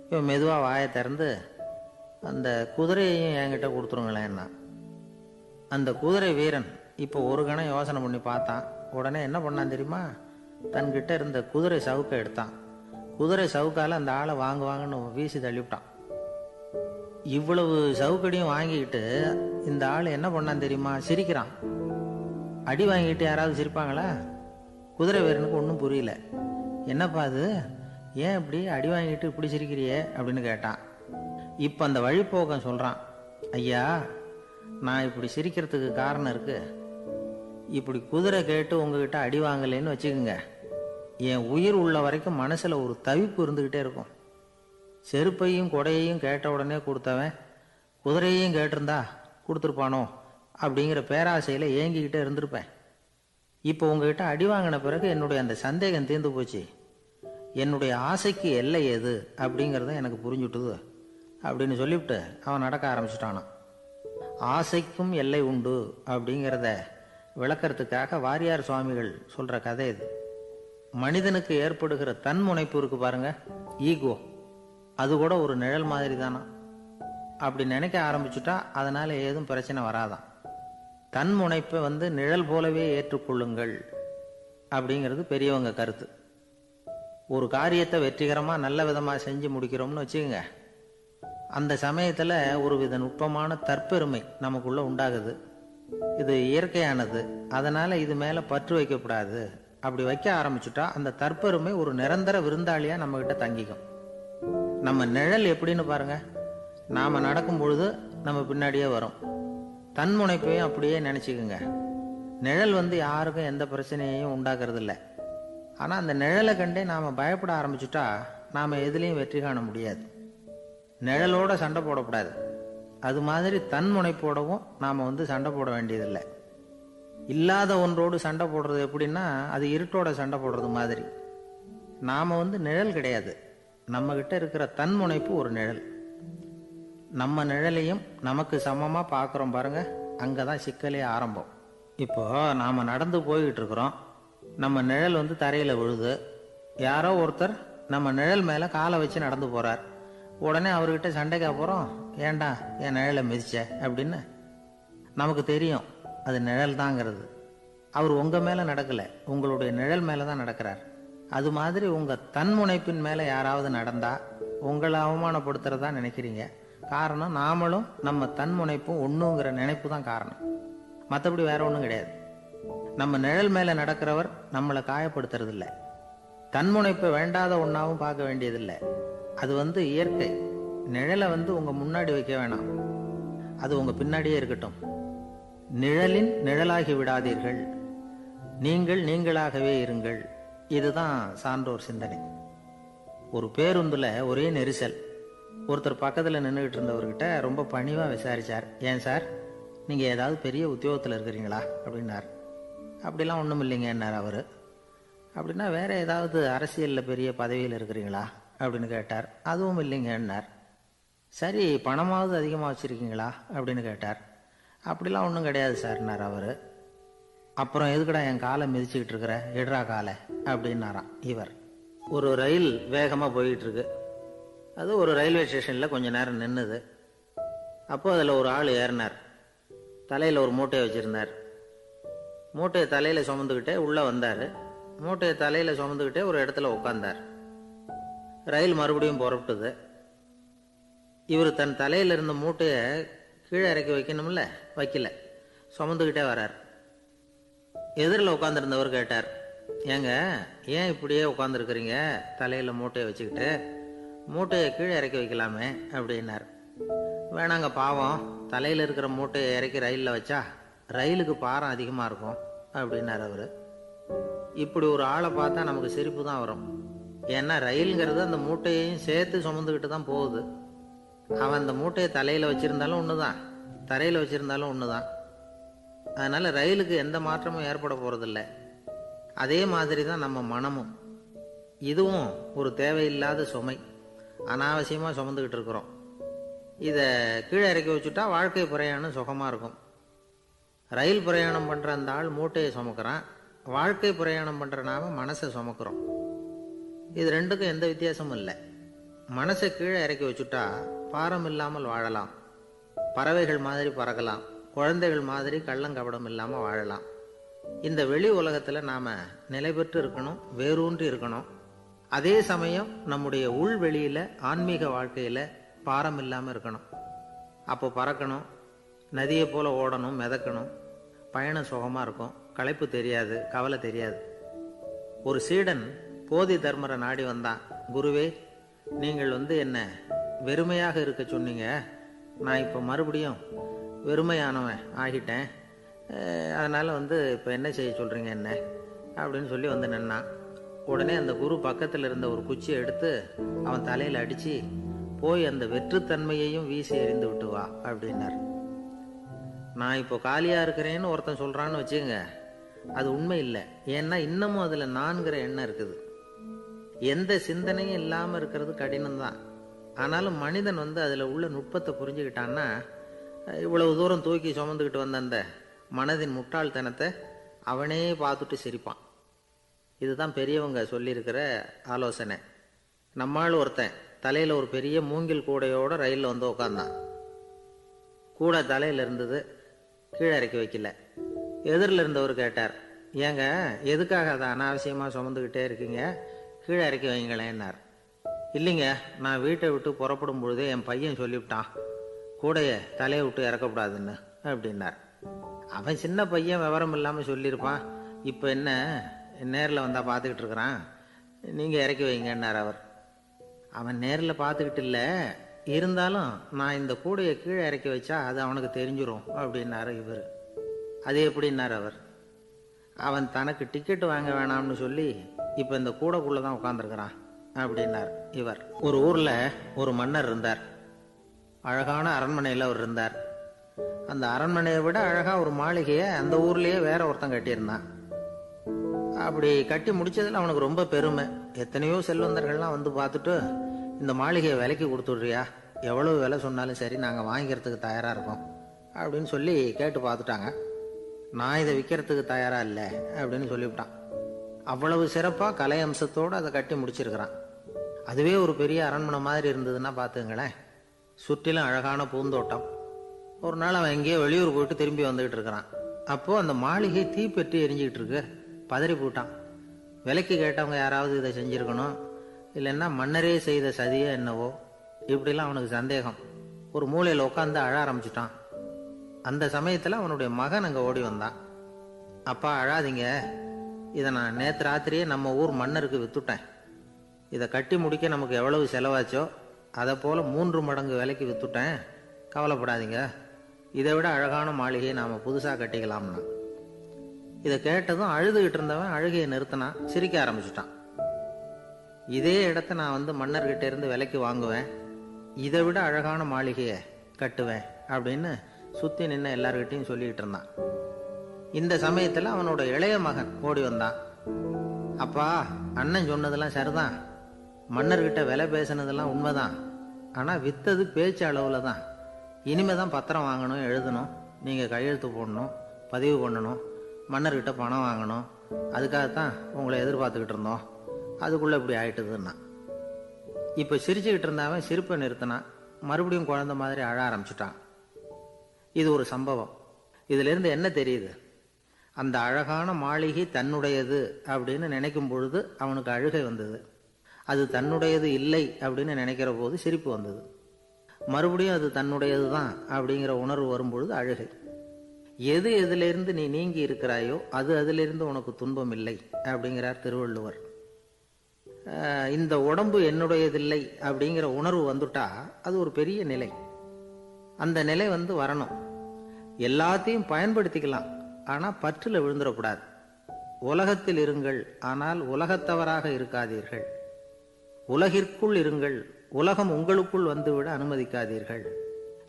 இவன் மெதுவாக வாயை திறந்து, அந்த குதிரையையும் என்கிட்ட கொடுத்துருங்களேன்னா. அந்த குதிரை வீரன் இப்போ ஒரு கணம் யோசனை பண்ணி பார்த்தான். உடனே என்ன பண்ணான் தெரியுமா, தன்கிட்ட இருந்த குதிரை சவுக்கை எடுத்தான். குதிரை சவுக்கால் அந்த ஆளை வாங்குவாங்கன்னு வீசி தள்ளிவிட்டான். இவ்வளவு சவுக்கடியும் வாங்கிக்கிட்டு இந்த ஆள் என்ன பண்ணான் தெரியுமா, சிரிக்கிறான். அடி வாங்கிட்டு யாராவது சிரிப்பாங்களா? குதிரை வீரனுக்கு ஒன்றும் புரியல. என்னப்பா அது, ஏன் இப்படி அடி வாங்கிட்டு இப்படி சிரிக்கிறியே அப்படின்னு கேட்டான். இப்போ அந்த வழிப்போக்கன் சொல்கிறான், ஐயா, நான் இப்படி சிரிக்கிறதுக்கு காரணம் இருக்கு. இப்படி குதிரை கேட்டு உங்ககிட்ட அடி வாங்கலைன்னு வச்சுக்கோங்க, என் உயிர் உள்ள வரைக்கும் மனசில் ஒரு தவிப்பு இருந்துக்கிட்டே இருக்கும். செருப்பையும் கொடையையும் கேட்ட உடனே கொடுத்தவன் குதிரையையும் கேட்டிருந்தா கொடுத்துருப்பானோ அப்படிங்கிற பேராசையில் ஏங்கிக்கிட்டே இருந்திருப்பேன். இப்போ உங்ககிட்ட அடி வாங்கின பிறகு என்னுடைய அந்த சந்தேகம் தீர்ந்து போச்சு. என்னுடைய ஆசைக்கு எல்லை எது அப்படிங்கிறத எனக்கு புரிஞ்சுட்டுது அப்படின்னு சொல்லிவிட்டு அவன் நடக்க ஆரம்பிச்சிட்டானான். ஆசைக்கும் எல்லை உண்டு அப்படிங்கிறத விளக்கறதுக்காக வாரியார் சுவாமிகள் சொல்ற கதை இது. மனிதனுக்கு ஏற்படுகிற தன்முனைப்பு இருக்கு பாருங்க, ஈகோ, அது கூட ஒரு நிழல் மாதிரி தானா. அப்படி நினைக்க ஆரம்பிச்சுட்டா அதனால ஏதும் பிரச்சனை வராதான். தன்முனைப்பை நிழல் போலவே ஏற்றுக்கொள்ளுங்கள் அப்படிங்கிறது பெரியவங்க கருத்து. ஒரு காரியத்தை வெற்றிகரமா நல்ல விதமா செஞ்சு முடிக்கிறோம்னு வச்சுக்கோங்க, அந்த சமயத்துல ஒரு வித நுட்பமான தற்பெருமை நமக்குள்ள உண்டாகுது. இது இயற்கையானது, அதனால இது மேல பற்று வைக்கக்கூடாது. அப்படி வைக்க ஆரம்பிச்சுட்டா அந்த தற்பெருமை ஒரு நிரந்தர விருந்தாளியா நம்ம கிட்ட தங்கிக்கும். நம்ம நிழல் எப்படின்னு பாருங்க, நாம நடக்கும் பொழுது நம்ம பின்னாடியே வரும். தன்முனைப்பையும் அப்படியே நினைச்சுக்குங்க. நிழல் யாருக்கும் எந்த பிரச்சனையையும் உண்டாக்குறது இல்லை. ஆனா அந்த நிழலை கண்டே நாம பயப்பட ஆரம்பிச்சுட்டா நாம எதுலையும் வெற்றி காண முடியாது. நிழலோட சண்டை போடக்கூடாது. அது மாதிரி தன்முனைப்போடவும் நாம சண்டை போட வேண்டியதில்லை. இல்லாத ஒன்றோடு சண்டை போடுறது எப்படின்னா, அது இருட்டோட சண்டை போடுறது மாதிரி. நாம நிழல் கிடையாது, நம்ம கிட்ட இருக்கிற தன்முனைப்பு ஒரு நிழல். நம்ம நிழலையும் நமக்கு சமமா பார்க்குறோம் பாருங்க, அங்கதான் சிக்கலே ஆரம்பம். இப்போ நாம நடந்து போய்கிட்டு இருக்கிறோம், நம்ம நிழல் தரையில விழுது. யாரோ ஒருத்தர் நம்ம நிழல் மேல காலை வச்சு நடந்து போறார். உடனே அவர்கிட்ட சண்டைக்கா போறோம், ஏண்டா என் நிழலை மிதிச்ச அப்படின்னு. நமக்கு தெரியும் அது நிழல் தாங்கிறது. அவர் உங்க மேல நடக்கல, உங்களுடைய நிழல் மேலதான் நடக்கிறார். அது மாதிரி உங்க தன்முனைப்பின் மேல யாராவது நடந்தா உங்களை அவமானப்படுத்துறதா நினைக்கிறீங்க. காரணம், நாமளும் நம்ம தன்முனைப்பும் ஒண்ணுங்கிற நினைப்பு தான் காரணம், மற்றபடி வேற ஒன்றும் கிடையாது. நம்ம நிழல் மேல நடக்கிறவர் நம்மளை காயப்படுத்துறது இல்லை. தன்முனைப்பை வேண்டாத ஒன்னாவும் பார்க்க வேண்டியதில்லை. அது இயற்கை. நிழலை உங்க முன்னாடி வைக்க வேணாம், அது உங்க பின்னாடியே இருக்கட்டும். நிழலின் நிழலாகி விடாதீர்கள், நீங்கள் நீங்களாகவே இருங்கள். இதுதான் சான்றோர் சிந்தனை. ஒரு பேருந்துல ஒரே நெரிசல். ஒருத்தர் பக்கத்துல நின்றுகிட்டு இருந்தவர்கிட்ட ரொம்ப பணிவா விசாரிச்சார், ஏன் சார் நீங்க ஏதாவது பெரிய உத்தியோகத்துல இருக்கிறீங்களா அப்படின்னார். அப்படிலாம் ஒண்ணும் இல்லைங்கன்னார் அவரு. அப்படின்னா வேற ஏதாவது அரசியல்ல பெரிய பதவியில் இருக்கிறீங்களா அப்படின்னு கேட்டார். அதுவும் இல்லைங்கன்னார். சரி, பணமாவது அதிகமாக வச்சிருக்கீங்களா அப்படின்னு கேட்டார். அப்படிலாம் ஒன்றும் கிடையாது சார்னார் அவரு. அப்புறம் எதுக்கடா என் காலை மிதிச்சுக்கிட்டு இருக்கிற, எடுறா காலை அப்படின்னாராம் இவர். ஒரு ரயில் வேகமாக போயிட்டு இருக்கு. அது ஒரு ரயில்வே ஸ்டேஷனில் கொஞ்ச நேரம் நின்றுது. அப்போ அதில் ஒரு ஆள் ஏறினார். தலையில் ஒரு மூட்டையை வச்சிருந்தார். மூட்டையை தலையில் சுமந்துக்கிட்டே உள்ளே வந்தார். மூட்டையை தலையில் சுமந்துக்கிட்டே ஒரு இடத்துல உட்கார்ந்தார். ரயில் மறுபடியும் புறப்பட்டது. இவர் தன் தலையில் இருந்த மூட்டையை கீழே இறக்கி வைக்கணும்ல, வைக்கல, சுமந்துக்கிட்டே வர்றார். எதிரில் உட்காந்துருந்தவர் கேட்டார், ஏங்க ஏன் இப்படியே உட்காந்துருக்குறீங்க, தலையில் மூட்டையை வச்சுக்கிட்டு, மூட்டையை கீழே இறக்கி வைக்கலாமே அப்படின்னார். வேணாங்க பாவம், தலையில் இருக்கிற மூட்டையை இறக்கி ரயிலில் வச்சா ரயிலுக்கு பாரம் அதிகமாக இருக்கும் அப்படின்னார் அவர். இப்படி ஒரு ஆளை பார்த்தா நமக்கு சிரிப்பு தான் வரும். ஏன்னா ரயிலுங்கிறது அந்த மூட்டையையும் சேர்த்து சுமந்துக்கிட்டு தான் போகுது. அவன் அந்த மூட்டையை தலையில் வச்சிருந்தாலும் ஒன்று தான், தரையில் வச்சிருந்தாலும் ஒன்று தான். அதனால ரயிலுக்கு எந்த மாற்றமும் ஏற்பட போறதில்ல. அதே மாதிரி தான் நம்ம மனமும். இதுவும் ஒரு தேவையில்லாத சுமை, அனாவசியமாக சுமந்துக்கிட்டு இருக்கிறோம். இதை கீழே இறக்கி வச்சுட்டா வாழ்க்கை பிரயாணம் சுகமாக இருக்கும். ரயில் பிரயாணம் பண்ணுற அந்த ஆள் மூட்டையை சுமக்கிறான், வாழ்க்கை பிரயாணம் பண்ணுற நாம மனசை சுமக்கிறோம். இது ரெண்டுக்கும் எந்த வித்தியாசமும் இல்லை. மனசை கீழே இறக்கி வச்சுட்டா பாரம் இல்லாமல் வாழலாம், பறவைகள் மாதிரி பறக்கலாம், குழந்தைகள் மாதிரி கள்ளங்கபடம் இல்லாமல் வாழலாம். இந்த வெளி உலகத்தில் நாம் நிலை பெற்று இருக்கணும், வேரூன்றி இருக்கணும். அதே சமயம் நம்முடைய உள்வெளியில் ஆன்மீக வாழ்க்கையில் பாரம் இல்லாமல் இருக்கணும். அப்போ பறக்கணும், நதியை போல் ஓடணும், மிதக்கணும். பயணம் சுகமாக இருக்கும், களைப்பு தெரியாது, கவலை தெரியாது. ஒரு சீடன் போதி தர்மரை நாடி வந்தான். குருவே, நீங்கள் என்ன வெறுமையாக இருக்க சொன்னீங்க, நான் இப்போ மறுபடியும் வெறுமையானவன் ஆகிட்டேன், அதனால் இப்போ என்ன செய்ய சொல்கிறீங்க என்ன அப்படின்னு சொல்லி நின்னான். உடனே அந்த குரு பக்கத்தில் இருந்த ஒரு குச்சியை எடுத்து அவன் தலையில் அடித்து, போய் அந்த வெற்றுத்தன்மையையும் வீசி எறிந்து விட்டு வா அப்படின்னார். நான் இப்போ காலியாக இருக்கிறேன்னு ஒருத்தன் சொல்கிறான்னு வச்சுக்கோங்க, அது உண்மை இல்லை. ஏன்னா இன்னமும் அதில் நான்கிற எண்ணம் இருக்குது. எந்த சிந்தனையும் இல்லாமல் இருக்கிறது கடினம்தான். ஆனாலும் மனிதன் அதில் உள்ள நுட்பத்தை புரிஞ்சுக்கிட்டான்னா, இவ்வளவு தூரம் தூக்கி சுமந்துக்கிட்டு வந்த அந்த மனதின் முட்டாள்தனத்தை அவனே பார்த்துட்டு சிரிப்பான். இதுதான் பெரியவங்க சொல்லியிருக்கிற ஆலோசனை. நம்மால் ஒருத்தன் தலையில் ஒரு பெரிய மூங்கில் கூடையோட ரயிலில் உட்காந்தான். கூடை தலையில் இருந்தது, கீழே இறக்கி வைக்கல. எதிரில் இருந்தவர் கேட்டார், ஏங்க எதுக்காக அதை அனாவசியமாக சுமந்துக்கிட்டே இருக்கீங்க, கீழே இறக்கி வைங்களேன்னார். இல்லைங்க, நான் வீட்டை விட்டு புறப்படும் பொழுதே என் பையன் சொல்லிவிட்டான் கூடையை தலையை விட்டு இறக்கக்கூடாதுன்னு அப்படின்னார். அவன் சின்ன பையன், விவரம் இல்லாமல் சொல்லியிருப்பான். இப்போ என்ன நேரில் வந்தால் பார்த்துக்கிட்டு இருக்கிறான், நீங்கள் இறக்கி வைங்கன்னார் அவர். அவன் நேரில் பார்த்துக்கிட்டு இல்லை, இருந்தாலும் நான் இந்த கூடையை கீழே இறக்கி வச்சா அது அவனுக்கு தெரிஞ்சிடும் அப்படின்னாரு இவர். அது எப்படின்னார் அவர். அவன் தனக்கு டிக்கெட் வாங்க வேணாம்னு சொல்லி இப்போ இந்த கூடைக்குள்ளே தான் உட்காந்துருக்கிறான் அப்படின்னார் இவர். ஒரு ஊரில் ஒரு மன்னர் இருந்தார். அழகான அரண்மனையில் அவர் இருந்தார். அந்த அரண்மனையை விட அழகாக ஒரு மாளிகையை அந்த ஊர்லேயே வேற ஒருத்தன் கட்டியிருந்தான். அப்படி கட்டி முடிச்சதில் அவனுக்கு ரொம்ப பெருமை. எத்தனையோ செல்வந்தர்கள்லாம் பார்த்துட்டு, இந்த மாளிகையை விலைக்கு கொடுத்துட்றியா, எவ்வளவு விலை சொன்னாலும் சரி நாங்கள் வாங்கிக்கிறதுக்கு தயாராக இருக்கோம் அப்படின்னு சொல்லி கேட்டு பார்த்துட்டாங்க. நான் இதை விற்கிறதுக்கு தயாராக இல்லை அப்படின்னு சொல்லிவிட்டான். அவ்வளவு சிறப்பாக கலை அம்சத்தோடு அதை கட்டி முடிச்சிருக்கிறான். அதுவே ஒரு பெரிய அரண்மனை மாதிரி இருந்ததுன்னா பார்த்துங்களேன். சுற்றிலும் அழகான பூந்தோட்டம். ஒரு நாள் அவன் எங்கேயோ வெளியூர் போயிட்டு திரும்பி வந்துகிட்டு இருக்கிறான். அப்போது அந்த மாளிகை தீப்பெட்டி எரிஞ்சிக்கிட்டு இருக்கு. பதறி போட்டான். விலைக்கு கேட்டவங்க யாராவது இதை செஞ்சுருக்கணும், இல்லைன்னா மன்னரே செய்த சதியோ என்னவோ, இப்படிலாம் அவனுக்கு சந்தேகம். ஒரு மூலையில் உட்காந்து அழ ஆரம்பிச்சுட்டான். அந்த சமயத்தில் அவனுடைய மகன் அங்கே ஓடி வந்தான். அப்பா அழாதீங்க, இதை நான் நேற்று ராத்திரியே நம்ம ஊர் மன்னருக்கு விற்றுட்டேன். இதை கட்டி முடிக்க நமக்கு எவ்வளவு செலவாச்சோ அதை போல் 3 மடங்கு விலைக்கு விற்றுட்டேன், கவலைப்படாதீங்க. இதை விட அழகான மாளிகையை நாம் புதுசாக கட்டிக்கலாம்னா. இதை கேட்டதும் அழுதுகிட்டு இருந்தவன் அழுகையை நிறுத்தினான், சிரிக்க ஆரம்பிச்சுட்டான். இதே இடத்த நான் மன்னர்கிட்ட இருந்து விலைக்கு வாங்குவேன், இதை விட அழகான மாளிகையை கட்டுவேன் அப்படின்னு சுற்றி நின்று எல்லார்கிட்டையும் சொல்லிக்கிட்டு இருந்தான். இந்த சமயத்தில் அவனோட இளைய மகன் ஓடி வந்தான். அப்பா, அண்ணன் சொன்னதெல்லாம் சரிதான், மன்னர்கிட்ட விலை பேசினதெல்லாம் உண்மைதான். ஆனால் வித்தது பேச்சு அளவில் தான். இனிமே தான் பத்திரம் வாங்கணும், எழுதணும், நீங்கள் கையெழுத்து போடணும், பதிவு பண்ணணும், மன்னர்கிட்ட பணம் வாங்கணும். அதுக்காகத்தான் உங்களை எதிர்பார்த்துக்கிட்டு இருந்தோம். அதுக்குள்ளே இப்படி ஆயிட்டுதுன்னா. இப்போ சிரிச்சுக்கிட்டு இருந்தாவன் சிரிப்பை நிறுத்தினான். மறுபடியும் குழந்தை மாதிரி அழ ஆரம்பிச்சிட்டான். இது ஒரு சம்பவம். இதிலிருந்து என்ன தெரியுது? அந்த அழகான மாளிகை தன்னுடையது அப்படின்னு நினைக்கும் பொழுது அவனுக்கு அழுகை வந்தது. அது தன்னுடையது இல்லை அப்படின்னு நினைக்கிற போது சிரிப்பு வந்தது. மறுபடியும் அது தன்னுடையது தான் அப்படிங்கிற உணர்வு வரும்பொழுது அழுகை. எது எதிலிருந்து நீ நீங்கி இருக்கிறாயோ அது அதிலிருந்து உனக்கு துன்பம் இல்லை அப்படிங்கிறார் திருவள்ளுவர். இந்த உடம்பு என்னுடையதில்லை அப்படிங்கிற உணர்வு வந்துட்டா அது ஒரு பெரிய நிலை. அந்த நிலை வரணும். எல்லாத்தையும் பயன்படுத்திக்கலாம், ஆனால் பற்றில் விழுந்துடக்கூடாது. உலகத்தில் இருங்கள், ஆனால் உலகத்தவராக இருக்காதீர்கள். உலகிற்குள் இருங்கள், உலகம் உங்களுக்குள் வந்துவிட அனுமதிக்காதீர்கள்.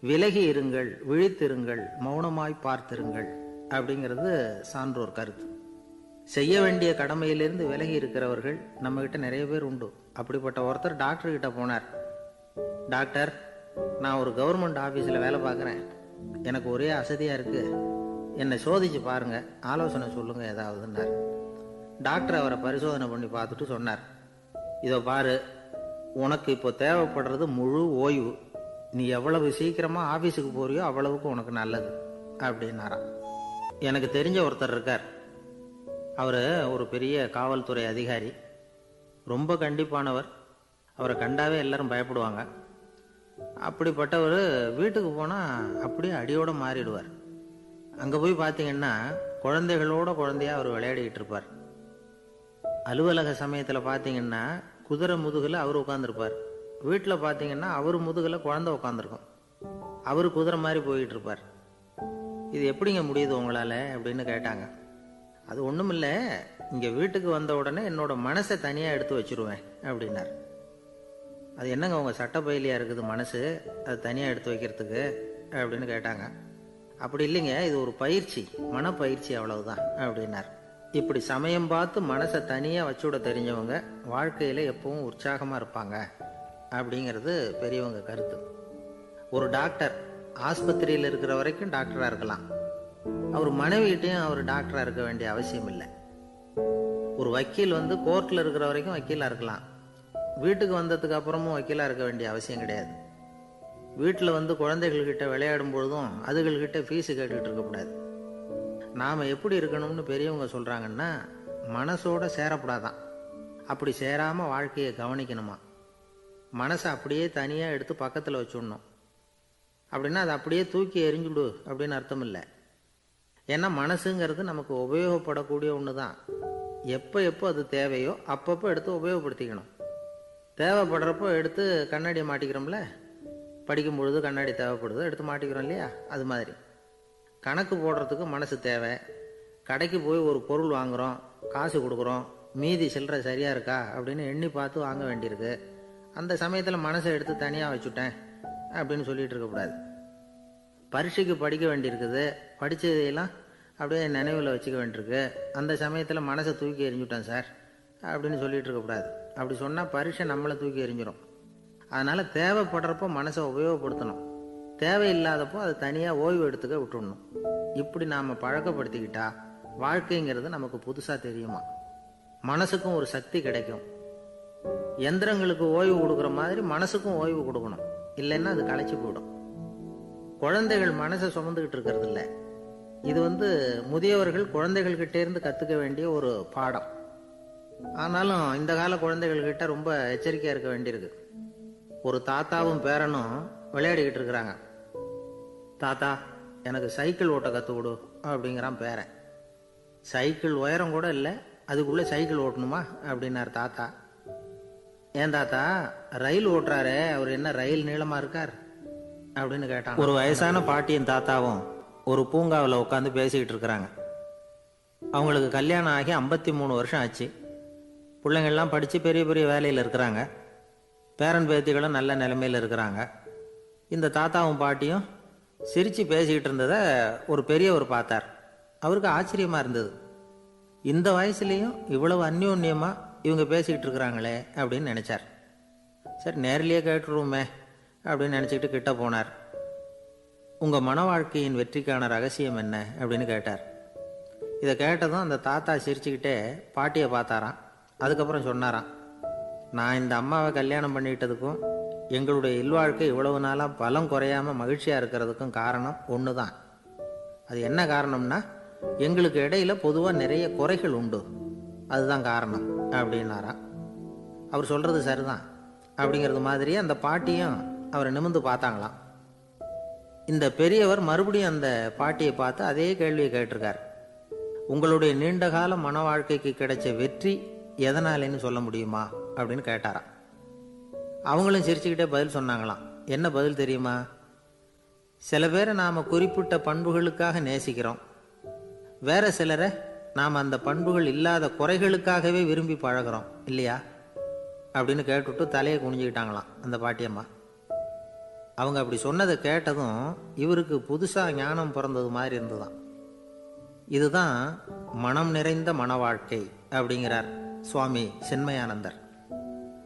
விலகி இருங்கள், விழித்திருங்கள், மௌனமாய் பார்த்திருங்கள் அப்படிங்கிறது சான்றோர் கருத்து. செய்ய வேண்டிய கடமையிலிருந்து விலகி இருக்கிறவர்கள் நம்ம கிட்ட நிறைய பேர் உண்டு. அப்படிப்பட்ட ஒருத்தர் டாக்டர் கிட்ட போனார். டாக்டர், நான் ஒரு கவர்மெண்ட் ஆஃபீஸில் வேலை பார்க்குறேன், எனக்கு ஒரே அசதியாக இருக்குது, என்னை சோதிச்சு பாருங்க, ஆலோசனை சொல்லுங்க ஏதாவதுன்னார். டாக்டர் அவரை பரிசோதனை பண்ணி பார்த்துட்டு சொன்னார், இதோ பாரு, உனக்கு இப்போ தேவைப்படுறது முழு ஓய்வு. நீ எவ்வளவு சீக்கிரமாக ஆஃபீஸுக்கு போறியோ அவ்வளவுக்கு உனக்கு நல்லது அப்படின்னாராம். எனக்கு தெரிஞ்ச ஒருத்தர் இருக்கார். அவர் ஒரு பெரிய காவல்துறை அதிகாரி, ரொம்ப கண்டிப்பானவர். அவரை கண்டாவே எல்லாரும் பயப்படுவாங்க. அப்படிப்பட்டவர் வீட்டுக்கு போனால் அப்படியே அடியோடு மாறிடுவார். அங்கே போய் பார்த்தீங்கன்னா குழந்தைகளோட குழந்தையா அவர் விளையாடிக்கிட்டு இருப்பார். அலுவலக சமயத்தில் பார்த்தீங்கன்னா குதிரை முதுகில் அவர் உட்காந்துருப்பார். வீட்டில் பார்த்தீங்கன்னா அவர் முதுகில் குழந்தை உட்காந்துருக்கும். அவர் குதிரை மாதிரி போயிட்டு இருப்பார். இது எப்படிங்க முடியுது உங்களால் அப்படின்னு கேட்டாங்க. அது ஒன்றும் இல்லை, இங்கே வீட்டுக்கு வந்த உடனே என்னோட மனசை தனியாக எடுத்து வச்சுருவேன் அப்படின்னார். அது என்னங்க உங்கள் சட்டப்பயிலியாக இருக்குது மனசு, அது தனியாக எடுத்து வைக்கிறதுக்கு அப்படின்னு கேட்டாங்க. அப்படி இல்லைங்க, இது ஒரு பயிற்சி, மனப்பயிற்சி, அவ்வளவுதான் அப்படின்னார். இப்படி சமயம் பார்த்து மனசை தனியாக வச்சுவிட தெரிஞ்சவங்க வாழ்க்கையில் எப்பவும் உற்சாகமாக இருப்பாங்க அப்படிங்கிறது பெரியவங்க கருத்து. ஒரு டாக்டர் ஆஸ்பத்திரியில் இருக்கிற வரைக்கும் டாக்டராக இருக்கலாம், அவர் மனைவிகிட்டையும் அவர் டாக்டராக இருக்க வேண்டிய அவசியம் இல்லை. ஒரு வக்கீல் கோர்ட்டில் இருக்கிற வரைக்கும் வக்கீலாக இருக்கலாம், வீட்டுக்கு வந்ததுக்கு அப்புறமும் வக்கீலாக இருக்க வேண்டிய அவசியம் கிடையாது. வீட்டில் குழந்தைகள்கிட்ட விளையாடும் பொழுதும் அதுகள்கிட்ட ஃபீஸு கேட்டுக்கிட்டு இருக்கக்கூடாது. நாம் எப்படி இருக்கணும்னு பெரியவங்க சொல்கிறாங்கன்னா, மனசோட சேரக்கூடாதான், அப்படி சேராமல் வாழ்க்கையை கவனிக்கணுமா. மனசை அப்படியே தனியாக எடுத்து பக்கத்தில் வச்சுடணும். அப்படின்னா அதை அப்படியே தூக்கி எறிஞ்சுடு அப்படின்னு அர்த்தம் இல்லை. ஏன்னா மனசுங்கிறது நமக்கு உபயோகப்படக்கூடிய ஒன்று தான். எப்போ எப்போ அது தேவையோ அப்பப்போ எடுத்து உபயோகப்படுத்திக்கணும். தேவைப்படுறப்போ எடுத்து கண்ணாடியை மாட்டிக்கிறோம்ல, படிக்கும் பொழுது கண்ணாடி தேவைப்படுது, எடுத்து மாட்டிக்கிறோம் இல்லையா? அது மாதிரி கணக்கு போடுறதுக்கு மனசு தேவை. கடைக்கு போய் ஒரு பொருள் வாங்குகிறோம், காசு கொடுக்குறோம், மீதி சில்லறை சரியாக இருக்கா அப்படின்னு எண்ணி பார்த்து வாங்க வேண்டியிருக்கு. அந்த சமயத்தில் மனசை எடுத்து தனியாக வச்சுட்டேன் அப்படின்னு சொல்லிகிட்டு இருக்கக்கூடாது. பரீட்சைக்கு படிக்க வேண்டியிருக்குது, படித்ததையெல்லாம் அப்படியே நினைவில் வச்சுக்க வேண்டியிருக்கு, அந்த சமயத்தில் மனசை தூக்கி எறிஞ்சுட்டேன் சார் அப்படின்னு சொல்லிகிட்டு இருக்கக்கூடாது. அப்படி சொன்னால் பரீட்சை நம்மளை தூக்கி எறிஞ்சிடும். அதனால் தேவைப்படுறப்போ மனசை உபயோகப்படுத்தணும், தேவையில்லாதப்போ அதை தனியாக ஓய்வு எடுத்துக்க விட்டுடணும். இப்படி நாம் பழக்கப்படுத்திக்கிட்டா வாழ்க்கைங்கிறது நமக்கு புதுசாக தெரியுமா. மனசுக்கும் ஒரு சக்தி கிடைக்கும். எந்திரங்களுக்கு ஓய்வு கொடுக்குற மாதிரி மனசுக்கும் ஓய்வு கொடுக்கணும், இல்லைன்னா அது களைச்சி போயிடும். குழந்தைகள் மனசை சுமந்துக்கிட்டு இருக்கிறது இல்லை. இது முதியவர்கள் குழந்தைகள்கிட்ட இருந்து கற்றுக்க வேண்டிய ஒரு பாடம். ஆனாலும் இந்த கால குழந்தைகள்கிட்ட ரொம்ப எச்சரிக்கையாக இருக்க வேண்டியிருக்கு. ஒரு தாத்தாவும் பேரனும் விளையாடிக்கிட்டு இருக்கிறாங்க. தாத்தா, எனக்கு சைக்கிள் ஓட்ட கற்றுக் கொடு அப்படிங்கிறான் பேரன். சைக்கிள் உயரம் கூட இல்லை, அதுக்குள்ளே சைக்கிள் ஓட்டணுமா அப்படின்னார் தாத்தா. ஏன் தாத்தா, ரயில் ஓட்டுறாரே, அவர் என்ன ரயில் நீளமாக இருக்கார் அப்படின்னு கேட்டான். ஒரு வயசான பாட்டியின் தாத்தாவும் ஒரு பூங்காவில் உட்காந்து பேசிக்கிட்டு இருக்கிறாங்க. அவங்களுக்கு கல்யாணம் ஆகி 53 வருஷம் ஆச்சு. பிள்ளைங்கள்லாம் படித்து பெரிய பெரிய வேலையில் இருக்கிறாங்க. பேரன் பேத்திகளும் நல்ல நிலைமையில் இருக்கிறாங்க. இந்த தாத்தாவும் பாட்டியும் சிரித்து பேசிக்கிட்டு இருந்ததை ஒரு பெரியவர் பார்த்தார். அவருக்கு ஆச்சரியமாக இருந்தது. இந்த வயசுலேயும் இவ்வளவு அந்யோன்யமாக இவங்க பேசிக்கிட்டு இருக்கிறாங்களே அப்படின்னு நினச்சார். சரி, நேரிலேயே கேட்டுருவோமே அப்படின்னு நினச்சிக்கிட்டு கிட்ட போனார். உங்கள் மன வாழ்க்கையின் வெற்றிக்கான ரகசியம் என்ன அப்படின்னு கேட்டார். இதை கேட்டதும் அந்த தாத்தா சிரிச்சுக்கிட்டே பாட்டியை பார்த்தாராம். அதுக்கப்புறம் சொன்னாராம், நான் இந்த அம்மாவை கல்யாணம் பண்ணிக்கிட்டதுக்கும் எங்களுடைய இல்வாழ்க்கை இவ்வளவு நாளாக பலம் குறையாமல் மகிழ்ச்சியாக இருக்கிறதுக்கும் காரணம் ஒன்று தான். அது என்ன காரணம்னா, எங்களுக்கு இடையில பொதுவாக நிறைய குறைகள் உண்டு, அதுதான் காரணம் அப்படின்னாராம். அவர் சொல்கிறது சரிதான் அப்படிங்கிறது மாதிரியே அந்த பாட்டியும் அவரை நிமிர்ந்து பார்த்தாங்களாம். இந்த பெரியவர் மறுபடியும் அந்த பாட்டியை பார்த்து அதே கேள்வியை கேட்டிருக்கார். உங்களுடைய நீண்டகால மன வாழ்க்கைக்கு கிடைச்ச வெற்றி எதனாலேன்னு சொல்ல முடியுமா அப்படின்னு கேட்டாராம். அவங்களும் சிரிச்சுக்கிட்டே பதில் சொன்னாங்களாம். என்ன பதில் தெரியுமா? சில பேரை நாம் குறிப்பிட்ட பண்புகளுக்காக நேசிக்கிறோம், வேற சிலரை நாம் அந்த பண்புகள் இல்லாத குறைகளுக்காகவே விரும்பி பழகிறோம் இல்லையா அப்படின்னு கேட்டுவிட்டு தலையை குனிஞ்சுக்கிட்டாங்களாம் அந்த பாட்டியம்மா. அவங்க அப்படி சொன்னதை கேட்டதும் இவருக்கு புதுசாக ஞானம் பிறந்தது மாதிரி இருந்துதான். இதுதான் மனம் நிறைந்த மன வாழ்க்கை அப்படிங்கிறார் சுவாமி சின்மயானந்தர்.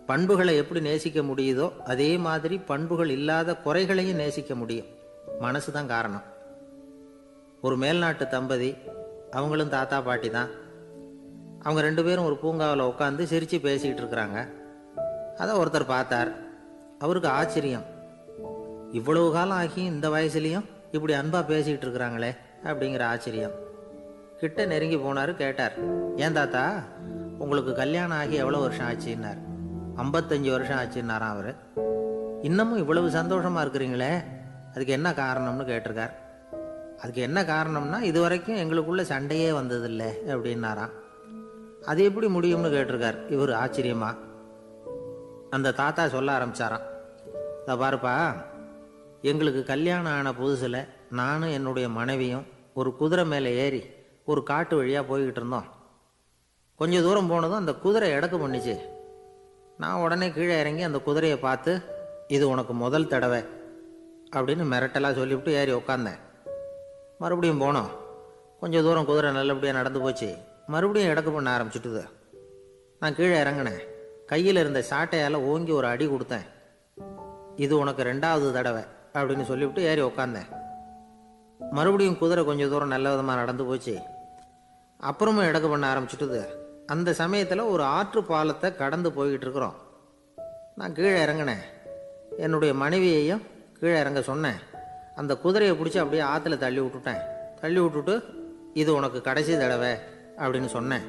பண்புகளை எப்படி நேசிக்க முடியுதோ அதே மாதிரி பண்புகள் இல்லாத குறைகளையும் நேசிக்க முடியும். மனசு தான் காரணம். ஒரு மேல்நாட்டு தம்பதி, அவங்களும் தாத்தா பாட்டி தான். அவங்க 2 பேரும் ஒரு பூங்காவில் உட்காந்து சிரித்து பேசிக்கிட்டு இருக்கிறாங்க. அதை ஒருத்தர் பார்த்தார். அவருக்கு ஆச்சரியம், இவ்வளவு காலம் ஆகி இந்த வயசுலேயும் இப்படி அன்பாக பேசிக்கிட்டு இருக்கிறாங்களே அப்படிங்கிற ஆச்சரியம். கிட்ட நெருங்கி போனார். கேட்டார், ஏன் தாத்தா, உங்களுக்கு கல்யாணம் ஆகி எவ்வளோ வருஷம் ஆச்சுன்னார். 55 வருஷம் ஆச்சுன்னாராம் அவர். இன்னமும் இவ்வளவு சந்தோஷமாக இருக்கிறீங்களே, அதுக்கு என்ன காரணம்னு கேட்டிருக்கார். அதுக்கு என்ன காரணம்னா, இது வரைக்கும் எங்களுக்குள்ள சண்டையே வந்ததில்லை அப்படின்னாராம். அது எப்படி முடியும்னு கேட்டிருக்கார் இவர் ஆச்சரியமா. அந்த தாத்தா சொல்ல ஆரம்பிச்சாராம், இதை பாருப்பா, எங்களுக்கு கல்யாணம் ஆன புதுசில் நானும் என்னுடைய மனைவியும் ஒரு குதிரை மேலே ஏறி ஒரு காட்டு வழியாக போய்கிட்டு இருந்தோம். கொஞ்சம் தூரம் போனதும் அந்த குதிரை எடக்கு பண்ணிச்சு. நான் உடனே கீழே இறங்கி அந்த குதிரையை பார்த்து, இது உனக்கு முதல் தடவை அப்படின்னு மிரட்டலாக சொல்லிவிட்டு ஏறி உட்காந்தேன். மறுபடியும் போனோம். கொஞ்சம் தூரம் குதிரை நல்லபடியாக நடந்து போச்சு. மறுபடியும் இடக்கு பண்ண ஆரம்பிச்சுட்டுது. நான் கீழே இறங்கினேன். கையில் இருந்த சாட்டையால் ஓங்கி ஒரு அடி கொடுத்தேன். இது உனக்கு 2வது தடவை அப்படின்னு சொல்லிவிட்டு ஏறி உக்காந்தேன். மறுபடியும் குதிரை கொஞ்சம் தூரம் நல்ல விதமாக நடந்து போச்சு. அப்புறமும் இடக்கு பண்ண ஆரம்பிச்சுட்டுது. அந்த சமயத்தில் ஒரு ஆற்று பாலத்தை கடந்து போய்கிட்டு இருக்கிறோம். நான் கீழே இறங்கினேன். என்னுடைய மனைவியையும் கீழே இறங்க சொன்னேன். அந்த குதிரையை பிடிச்சி அப்படியே ஆற்றுல தள்ளி விட்டுட்டேன். தள்ளி விட்டுட்டு இது உனக்கு கடைசி தடவை அப்படின்னு சொன்னேன்.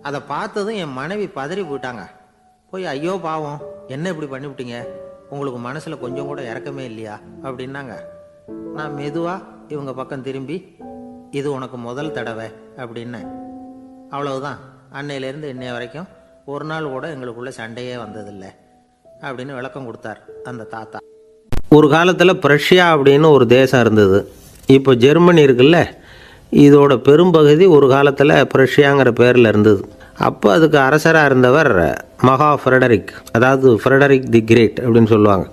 அதை பார்த்ததும் என் மனைவி பதறி போயிட்டாங்க. போய் ஐயோ பாவம், என்ன இப்படி பண்ணிவிட்டீங்க, உங்களுக்கு மனசில் கொஞ்சம் கூட இறக்கமே இல்லையா அப்படின்னாங்க. நான் மெதுவாக இவங்க பக்கம் திரும்பி இது உனக்கு முதல் தடவை அப்படின்னேன். அவ்வளவுதான். அன்னையிலேருந்து இன்னைய வரைக்கும் ஒரு நாள் கூட எங்களுக்குள்ள சண்டையே வந்ததில்லை அப்படின்னு விளக்கம் கொடுத்தார் அந்த தாத்தா. ஒரு காலத்தில் பிரஷ்யா அப்படின்னு ஒரு தேசம் இருந்தது. இப்போ ஜெர்மனி இருக்குல்ல, இதோட பெரும்பகுதி ஒரு காலத்தில் பிரஷ்யாங்கிற பேரில் இருந்தது. அப்போ அதுக்கு அரசராக இருந்தவர் மகா ஃப்ரெடரிக், அதாவது ஃப்ரெடரிக் தி கிரேட் அப்படின்னு சொல்லுவாங்க.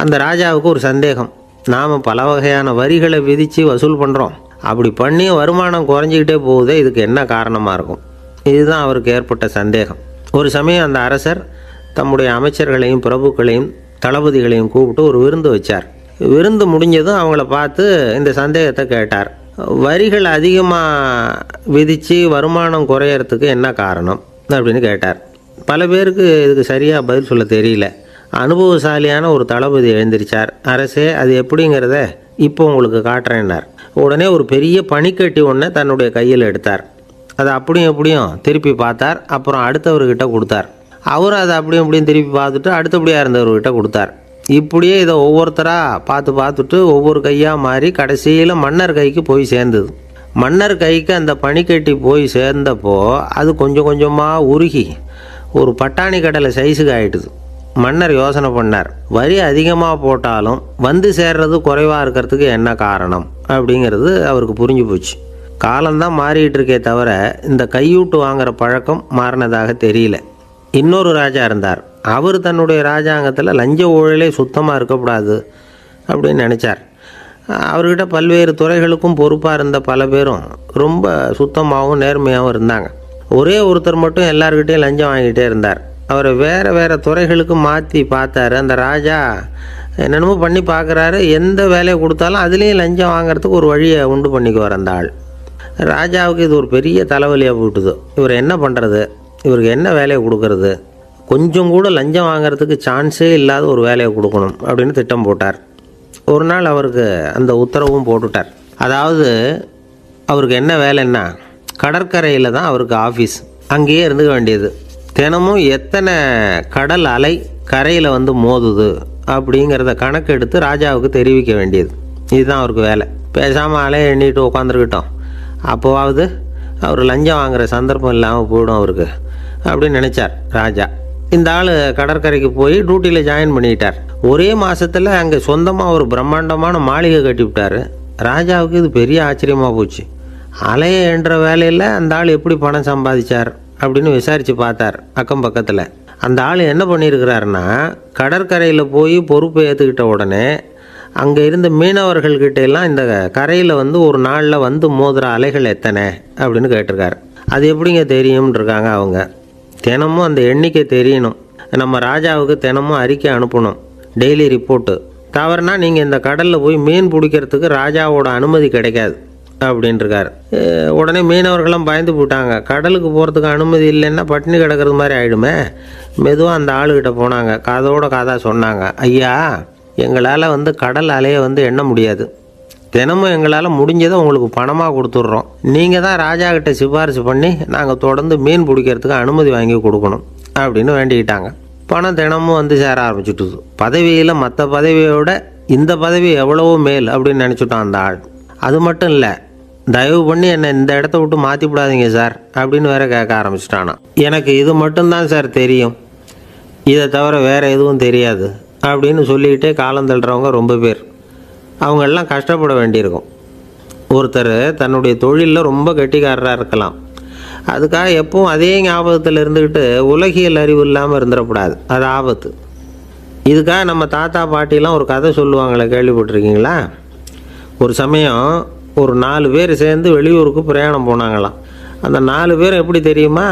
அந்த ராஜாவுக்கு ஒரு சந்தேகம். நாம் பல வகையான வரிகளை விதித்து வசூல் பண்ணுறோம், அப்படி பண்ணி வருமானம் குறைஞ்சிக்கிட்டே போகுதே, இதுக்கு என்ன காரணமாக இருக்கும்? இதுதான் அவருக்கு ஏற்பட்ட சந்தேகம். ஒரு சமயம் அந்த அரசர் தம்முடைய அமைச்சர்களையும் பிரபுக்களையும் தளபதிகளையும் கூப்பிட்டு ஒரு விருந்து வச்சார். விருந்து முடிஞ்சதும் அவங்கள பார்த்து இந்த சந்தேகத்தை கேட்டார். வரிகள் அதிகமாக விதித்து வருமானம் குறையறதுக்கு என்ன காரணம் அப்படின்னு கேட்டார். பல பேருக்கு இதுக்கு சரியாக பதில் சொல்ல தெரியல. அனுபவசாலியான ஒரு தளபதி எழுந்திருச்சார். அரசே, அது எப்படிங்கிறத இப்போ உங்களுக்கு காட்டுறேன்னார். உடனே ஒரு பெரிய பனிக்கட்டி ஒன்றை தன்னுடைய கையில் எடுத்தார். அதை அப்படியும் எப்படியும் திருப்பி பார்த்தார். அப்புறம் அடுத்தவர்கிட்ட கொடுத்தார். அவர் அதை அப்படியும் இப்படியும் திருப்பி பார்த்துட்டு அடுத்தபடியாக இருந்தவர்கிட்ட கொடுத்தார். இப்படியே இதை ஒவ்வொருத்தராக பார்த்துட்டு ஒவ்வொரு கையாக மாறி கடைசியில் மன்னர் கைக்கு போய் சேர்ந்தது. மன்னர் கைக்கு அந்த பனிக்கட்டி போய் சேர்ந்தப்போ அது கொஞ்சம் கொஞ்சமாக உருகி ஒரு பட்டாணி கடலை சைஸுக்கு ஆகிட்டுது. மன்னர் யோசனை பண்ணார், வரி அதிகமாக போட்டாலும் வந்து சேர்றது குறைவாக இருக்கிறதுக்கு என்ன காரணம் அப்படிங்கிறது அவருக்கு புரிஞ்சு போச்சு. காலம்தான் மாறிட்டு இருக்கே தவிர இந்த கையூட்டு வாங்குகிற பழக்கம் மாறினதாக தெரியல. இன்னொரு ராஜா இருந்தார். அவர் தன்னுடைய ராஜாங்கத்தில் லஞ்ச ஊழலே சுத்தமாக இருக்கக்கூடாது அப்படின்னு நினச்சார். அவர்கிட்ட பல்வேறு துறைகளுக்கும் பொறுப்பாக இருந்த பல பேரும் ரொம்ப சுத்தமாகவும் நேர்மையாகவும் இருந்தாங்க. ஒரே ஒருத்தர் மட்டும் எல்லார்கிட்டையும் லஞ்சம் வாங்கிட்டே இருந்தார். அவரை வேறு துறைகளுக்கு மாற்றி பார்த்தாரு. அந்த ராஜா என்னென்னமோ பண்ணி பார்க்குறாரு. எந்த வேலையை கொடுத்தாலும் அதுலேயும் லஞ்சம் வாங்கிறதுக்கு ஒரு வழியை உண்டு பண்ணிக்குவார் அந்த ஆள். ராஜாவுக்கு இது ஒரு பெரிய தலைவலியாக போட்டுது. இவர் என்ன பண்ணுறது, இவருக்கு என்ன வேலையை கொடுக்கறது, கொஞ்சம் கூட லஞ்சம் வாங்கிறதுக்கு சான்ஸே இல்லாத ஒரு வேலையை கொடுக்கணும் அப்படின்னு திட்டம் போட்டார். ஒரு நாள் அவருக்கு அந்த உத்தரவும் போட்டுட்டார். அதாவது அவருக்கு என்ன வேலைன்னா, கடற்கரையில் தான் அவருக்கு ஆஃபீஸ். அங்கேயே இருந்துக்க வேண்டியது. தினமும் எத்தனை கடல் அலை கரையில் வந்து மோதுது அப்படிங்கிறத கணக்கெடுத்து ராஜாவுக்கு தெரிவிக்க வேண்டியது. இதுதான் அவருக்கு வேலை. பேசாமல் அலையை எண்ணிட்டு உட்காந்துருக்கிட்டோம், அப்போவாவது அவர் லஞ்சம் வாங்குகிற சந்தர்ப்பம் இல்லாமல் போயிடும் அவருக்கு அப்படின்னு நினச்சார் ராஜா. இந்த ஆள் கடற்கரைக்கு போய் டியூட்டியில் ஜாயின் பண்ணிக்கிட்டார். ஒரே மாதத்தில் அங்கே சொந்தமாக ஒரு பிரம்மாண்டமான மாளிகை கட்டிவிட்டார். ராஜாவுக்கு இது பெரிய ஆச்சரியமாக போச்சு. அலையை என்ற வேலையில் அந்த ஆள் எப்படி பணம் சம்பாதிச்சார் அப்படின்னு விசாரித்து பார்த்தார் அக்கம் பக்கத்தில். அந்த ஆள் என்ன பண்ணியிருக்கிறாருன்னா, கடற்கரையில் போய் பொறுப்பை ஏற்றுக்கிட்ட உடனே அங்கே இருந்த மீனவர்கள்கிட்ட எல்லாம் இந்த கரையில் வந்து ஒரு நாளில் வந்து மோதுகிற அலைகள் எத்தனை அப்படின்னு கேட்டிருக்காரு. அது எப்படிங்க தெரியும்னு இருக்காங்க அவங்க. தினமும் அந்த எண்ணிக்கை தெரியணும். நம்ம ராஜாவுக்கு தினமும் அறிக்கை அனுப்பணும், டெய்லி ரிப்போர்ட்டு. தவறுனா நீங்கள் இந்த கடலில் போய் மீன் பிடிக்கிறதுக்கு ராஜாவோட அனுமதி கிடைக்காது அப்படின்ட்டுருக்காரு. உடனே மீனவர்களும் பயந்து போட்டாங்க. கடலுக்கு போகிறதுக்கு அனுமதி இல்லைன்னா பட்டினி கிடக்கிறது மாதிரி ஆகிடுமே. மெதுவாக அந்த ஆளுகிட்ட போனாங்க. காதோட காதாக சொன்னாங்க, ஐயா, எங்களால் வந்து கடல் அலையை வந்து எண்ண முடியாது. தினமும் எங்களால் முடிஞ்சதை உங்களுக்கு பணமாக கொடுத்துட்றோம். நீங்கள் தான் ராஜா கிட்ட சிபாரிசு பண்ணி நாங்கள் தொடர்ந்து மீன் பிடிக்கிறதுக்கு அனுமதி வாங்கி கொடுக்கணும் அப்படின்னு வேண்டிக்கிட்டாங்க. பணம் தினமும் வந்து சேர ஆரம்பிச்சுட்டுது. பதவியில் மற்ற பதவியோட இந்த பதவி எவ்வளவோ மேல் அப்படின்னு நினச்சிட்டோம் அந்த ஆள். அது மட்டும் இல்லை, தயவு பண்ணி என்னை இந்த இடத்த விட்டு மாற்றி விடாதீங்க சார் அப்படின்னு வேற கேட்க ஆரம்பிச்சிட்டானா. எனக்கு இது மட்டும்தான் சார் தெரியும், இதை தவிர வேறு எதுவும் தெரியாது அப்படின்னு சொல்லிக்கிட்டே காலம் தள்ளுறவங்க ரொம்ப பேர். அவங்களெல்லாம் கஷ்டப்பட வேண்டியிருக்கும். ஒருத்தர் தன்னுடைய தொழிலில் ரொம்ப கெட்டிக்காரராக இருக்கலாம். அதுக்காக எப்பவும் அதே ஞாபகத்தில் இருந்துக்கிட்டு உலகியல் அறிவு இல்லாமல் இருந்துடக்கூடாது, அது ஆபத்து. இதுக்காக நம்ம தாத்தா பாட்டிலாம் ஒரு கதை சொல்லுவாங்களே, கேள்விப்பட்டிருக்கீங்களா? ஒரு சமயம் ஒரு 4 பேர் சேர்ந்து வெளியூருக்கு பிரயாணம் போனாங்களாம். அந்த 4 பேர் எப்படி தெரியுமா?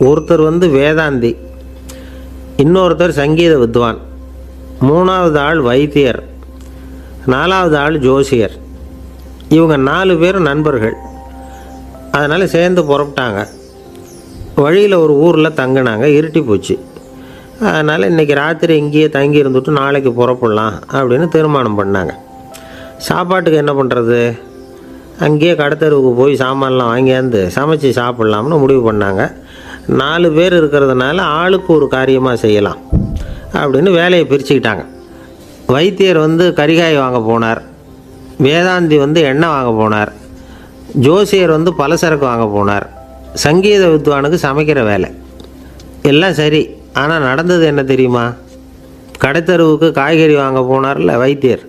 ஒருத்தர் வேதாந்தி, இன்னொருத்தர் சங்கீத வித்வான், 3வது ஆள் வைத்தியர், 4வது ஆள் ஜோசியர். இவங்க 4 பேரும் நண்பர்கள். அதனால் சேர்ந்து புறப்பட்டாங்க. வழியில் ஒரு ஊரில் தங்கினாங்க. இருட்டி போச்சு. அதனால் இன்றைக்கி ராத்திரி இங்கேயே தங்கி இருந்துட்டு நாளைக்கு புறப்படலாம் அப்படின்னு தீர்மானம் பண்ணாங்க. சாப்பாட்டுக்கு என்ன பண்ணுறது? அங்கேயே கடத்தெருவுக்கு போய் சாமான்லாம் வாங்கியாந்து சமைச்சு சாப்பிட்லாம்னு முடிவு பண்ணாங்க. 4 பேர் இருக்கிறதுனால ஆளுக்கு ஒரு காரியமாக செய்யலாம் அப்படின்னு வேலையை பிரிச்சுக்கிட்டாங்க. வைத்தியர் கரிகாய் வாங்க போனார், வேதாந்தி எண்ணெய் வாங்க போனார், ஜோசியர் பலசரக்கு வாங்க போனார், சங்கீத வித்வானுக்கு சமைக்கிற வேலை. எல்லாம் சரி. ஆனால் நடந்தது என்ன தெரியுமா? கடைத்தெருவுக்கு காய்கறி வாங்க போனார்ல வைத்தியர்,